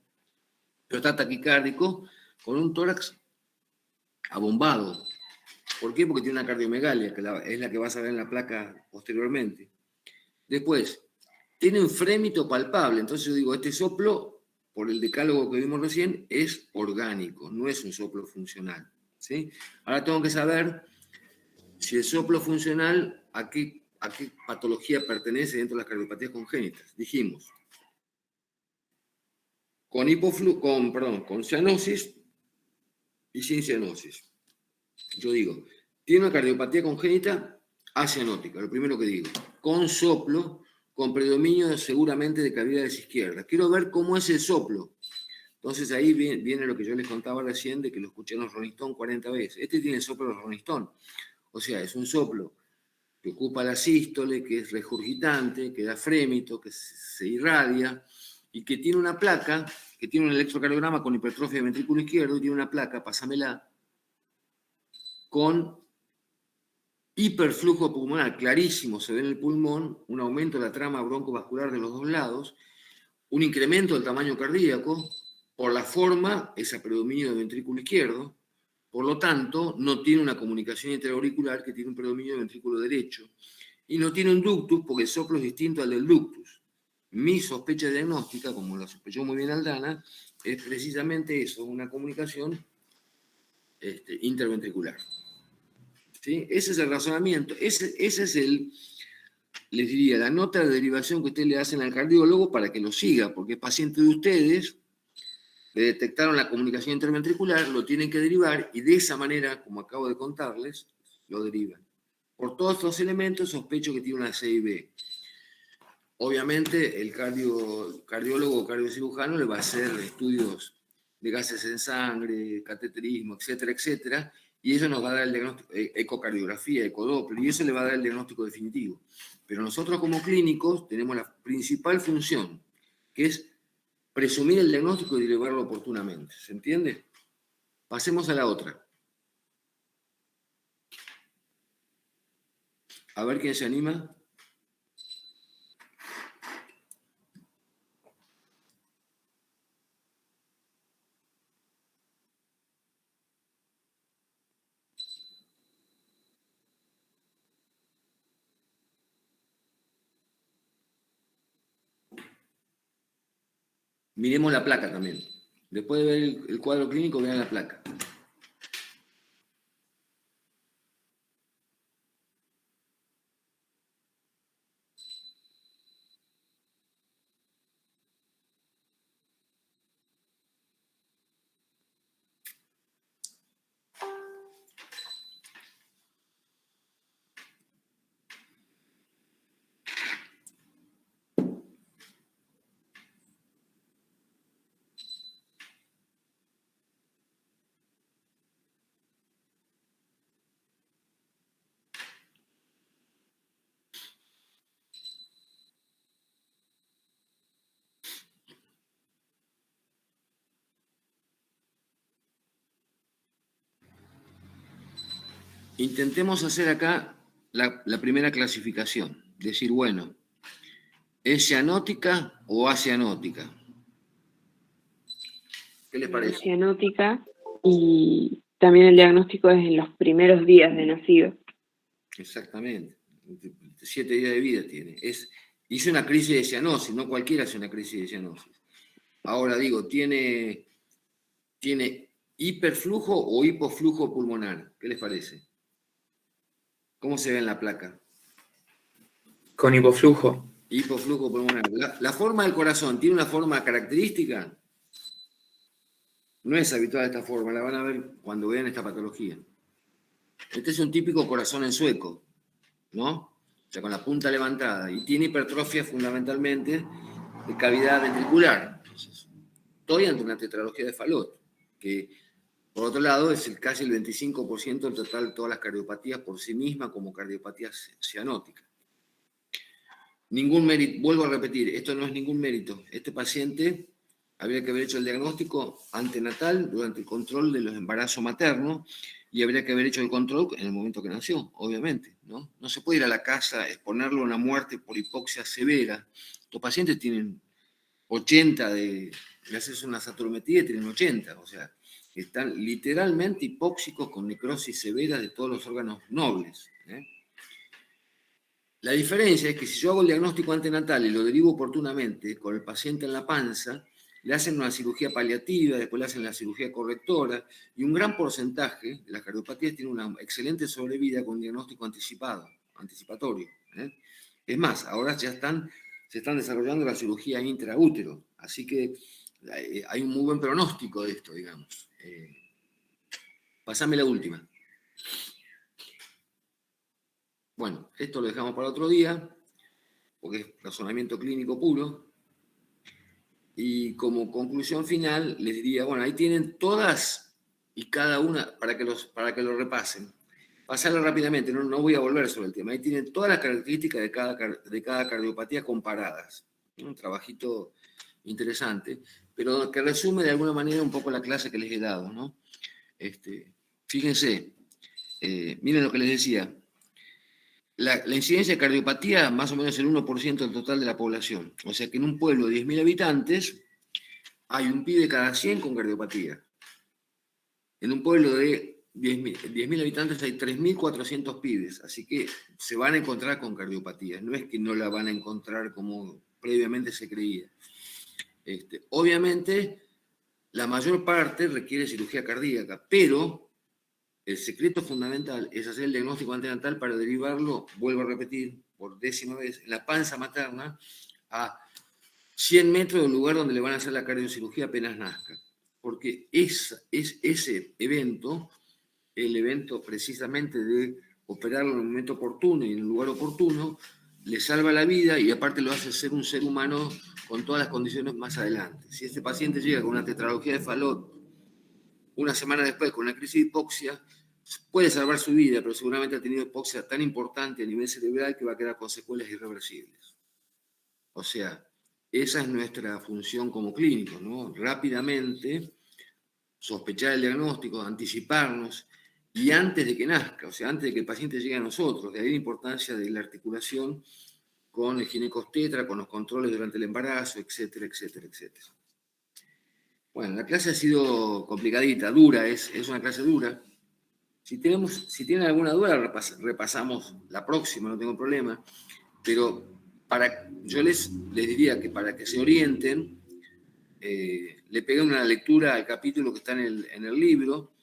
pero está taquicárdico con un tórax abombado. ¿Por qué? Porque tiene una cardiomegalia, que es la que vas a ver en la placa posteriormente. Después, tiene un frémito palpable. Entonces yo digo, este soplo, por el decálogo que vimos recién, es orgánico, no es un soplo funcional. ¿Sí? Ahora tengo que saber si el soplo funcional, a qué patología pertenece dentro de las cardiopatías congénitas. Dijimos, con cianosis y sin cianosis. Yo digo, tiene una cardiopatía congénita acianótica, lo primero que digo, con soplo, con predominio seguramente de cavidades izquierdas. Quiero ver cómo es el soplo. Entonces ahí viene lo que yo les contaba recién de que lo escuché en los Rolling Stones 40 veces. Este tiene el soplo de los Rolling Stones. O sea, es un soplo que ocupa la sístole, que es regurgitante, que da frémito, que se irradia y que tiene una placa, que tiene un electrocardiograma con hipertrofia de ventrículo izquierdo y tiene una placa, pásamela, con hiperflujo pulmonar clarísimo, se ve en el pulmón, un aumento de la trama broncovascular de los dos lados, un incremento del tamaño cardíaco, por la forma, es a predominio del ventrículo izquierdo, por lo tanto, no tiene una comunicación interauricular que tiene un predominio del ventrículo derecho, y no tiene un ductus porque el soplo es distinto al del ductus. Mi sospecha diagnóstica, como lo sospechó muy bien Aldana, es precisamente eso, una comunicación interventricular. ¿Sí? Ese es el razonamiento, ese es les diría, la nota de derivación que ustedes le hacen al cardiólogo para que lo siga, porque es paciente de ustedes, le detectaron la comunicación interventricular, lo tienen que derivar y de esa manera, como acabo de contarles, lo derivan. Por todos estos elementos sospecho que tiene una CIB. Obviamente el cardiólogo o cardiocirujano le va a hacer estudios de gases en sangre, cateterismo, etcétera, etcétera, y eso nos va a dar el diagnóstico, ecocardiografía, ecodoppler, y eso le va a dar el diagnóstico definitivo. Pero nosotros como clínicos tenemos la principal función, que es presumir el diagnóstico y derivarlo oportunamente. ¿Se entiende? Pasemos a la otra. A ver quién se anima. Miremos la placa también. Después de ver el cuadro clínico, vean la placa. Intentemos hacer acá la primera clasificación. Decir, bueno, ¿es cianótica o acianótica? ¿Qué les parece? Cianótica, y también el diagnóstico es en los primeros días de nacido. Exactamente. 7 días de vida tiene. Hizo una crisis de cianosis, no cualquiera hace una crisis de cianosis. Ahora digo, ¿tiene hiperflujo o hipoflujo pulmonar? ¿Qué les parece? ¿Cómo se ve en la placa? Con hipoflujo. Hipoflujo pulmonar. La forma del corazón, ¿tiene una forma característica? No es habitual esta forma, la van a ver cuando vean esta patología. Este es un típico corazón en sueco, ¿no? O sea, con la punta levantada. Y tiene hipertrofia fundamentalmente de cavidad ventricular. Entonces, estoy ante una tetralogía de Fallot, que Por otro lado, es casi el 25% del total de todas las cardiopatías por sí mismas como cardiopatías cianóticas. Ningún mérito, vuelvo a repetir, esto no es ningún mérito. Este paciente habría que haber hecho el diagnóstico antenatal durante el control de los embarazos maternos y habría que haber hecho el control en el momento que nació, obviamente, ¿no? No se puede ir a la casa, exponerlo a una muerte por hipoxia severa. Los pacientes tienen 80 le haces una saturometría y tienen 80, o sea, están literalmente hipóxicos con necrosis severa de todos los órganos nobles, ¿eh? La diferencia es que si yo hago el diagnóstico antenatal y lo derivo oportunamente con el paciente en la panza, le hacen una cirugía paliativa, después le hacen la cirugía correctora, y un gran porcentaje de las cardiopatías tiene una excelente sobrevida con diagnóstico anticipatorio, ¿eh? Es más, ahora ya se están desarrollando la cirugía intraútero, así que hay un muy buen pronóstico de esto, digamos. Pasame la última. Bueno, esto lo dejamos para otro día, porque es razonamiento clínico puro. Y como conclusión final, les diría, bueno, ahí tienen todas y cada una, para que lo repasen. Pasarlo rápidamente, no voy a volver sobre el tema. Ahí tienen todas las características de cada cardiopatía comparadas. Un trabajito interesante, pero que resume de alguna manera un poco la clase que les he dado, ¿no? Fíjense, miren lo que les decía. La incidencia de cardiopatía más o menos el 1% del total de la población. O sea que en un pueblo de 10.000 habitantes hay un pibe cada 100 con cardiopatía. En un pueblo de 10.000 habitantes hay 3.400 pibes. Así que se van a encontrar con cardiopatía. No es que no la van a encontrar como previamente se creía. Obviamente, la mayor parte requiere cirugía cardíaca, pero el secreto fundamental es hacer el diagnóstico antenatal para derivarlo, vuelvo a repetir, por 10ª vez, en la panza materna a 100 metros del lugar donde le van a hacer la cardiocirugía apenas nazca. Porque es ese evento, el evento precisamente de operarlo en el momento oportuno y en el lugar oportuno, le salva la vida y aparte lo hace ser un ser humano con todas las condiciones más adelante. Si este paciente llega con una tetralogía de Fallot una semana después con una crisis de hipoxia, puede salvar su vida, pero seguramente ha tenido hipoxia tan importante a nivel cerebral que va a quedar con secuelas irreversibles. O sea, esa es nuestra función como clínicos, ¿no? Rápidamente sospechar el diagnóstico, anticiparnos, y antes de que nazca, o sea, antes de que el paciente llegue a nosotros. De ahí la importancia de la articulación con el ginecostetra, con los controles durante el embarazo, etcétera, etcétera, etcétera. Bueno, la clase ha sido complicadita, dura, es una clase dura. Si tienen alguna duda, repasamos la próxima, no tengo problema. Pero yo les diría que para que se orienten, le peguen una lectura al capítulo que está en el libro,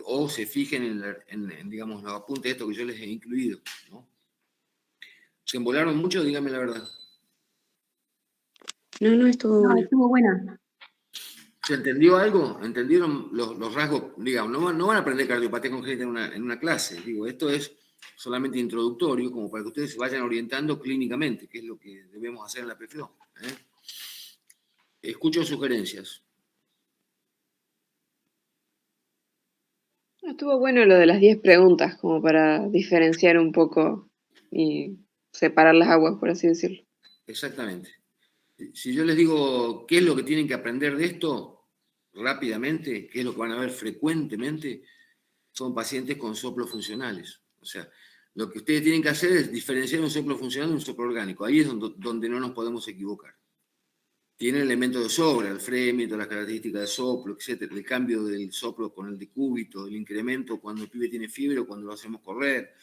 o se fijen en digamos, los apuntes de esto que yo les he incluido, ¿no? ¿Se embolaron mucho? Díganme la verdad. No, estuvo buena. ¿Se entendió algo? ¿Entendieron los rasgos? Digamos, no van a aprender cardiopatía congénita en una clase. Digo, esto es solamente introductorio, como para que ustedes se vayan orientando clínicamente, que es lo que debemos hacer en la PFO, ¿eh? Escucho sugerencias. Estuvo bueno lo de las 10 preguntas, como para diferenciar un poco y separar las aguas, por así decirlo. Exactamente. Si yo les digo qué es lo que tienen que aprender de esto rápidamente, qué es lo que van a ver frecuentemente, son pacientes con soplos funcionales. O sea, lo que ustedes tienen que hacer es diferenciar un soplo funcional de un soplo orgánico. Ahí es donde no nos podemos equivocar. Tiene elementos de sobra, el frémito, las características del soplo, etc. El cambio del soplo con el decúbito, el incremento cuando el pibe tiene fiebre o cuando lo hacemos correr.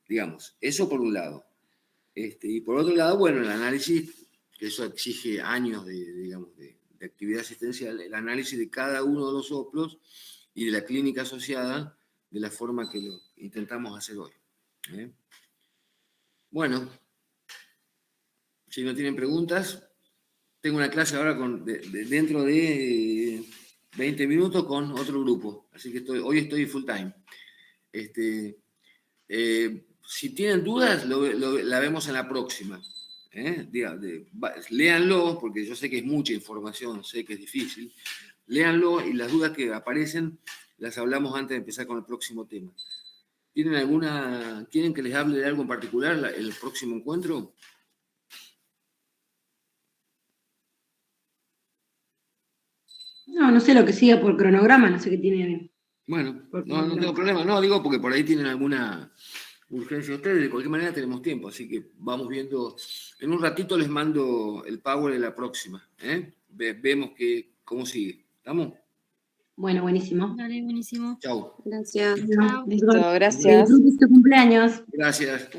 Digamos, eso por un lado. Y por otro lado, bueno, el análisis, que eso exige años de actividad asistencial, el análisis de cada uno de los soplos y de la clínica asociada de la forma que lo intentamos hacer hoy. Bueno, si no tienen preguntas, tengo una clase ahora dentro de 20 minutos con otro grupo, así que hoy estoy full time. Si tienen dudas, la vemos en la próxima. Léanlo, porque yo sé que es mucha información, sé que es difícil, léanlo y las dudas que aparecen las hablamos antes de empezar con el próximo tema. ¿Quieren que les hable de algo en particular el próximo encuentro? No sé lo que siga por cronograma, no sé qué tiene. Bueno, no tengo problema, no, digo porque por ahí tienen alguna urgencia ustedes, de cualquier manera tenemos tiempo, así que vamos viendo. En un ratito les mando el power de la próxima, ¿eh? Vemos cómo sigue. ¿Estamos? Bueno, buenísimo. Dale, buenísimo. Chau. Gracias. Bueno, Listo, que gracias. disfrutes tu cumpleaños. Gracias.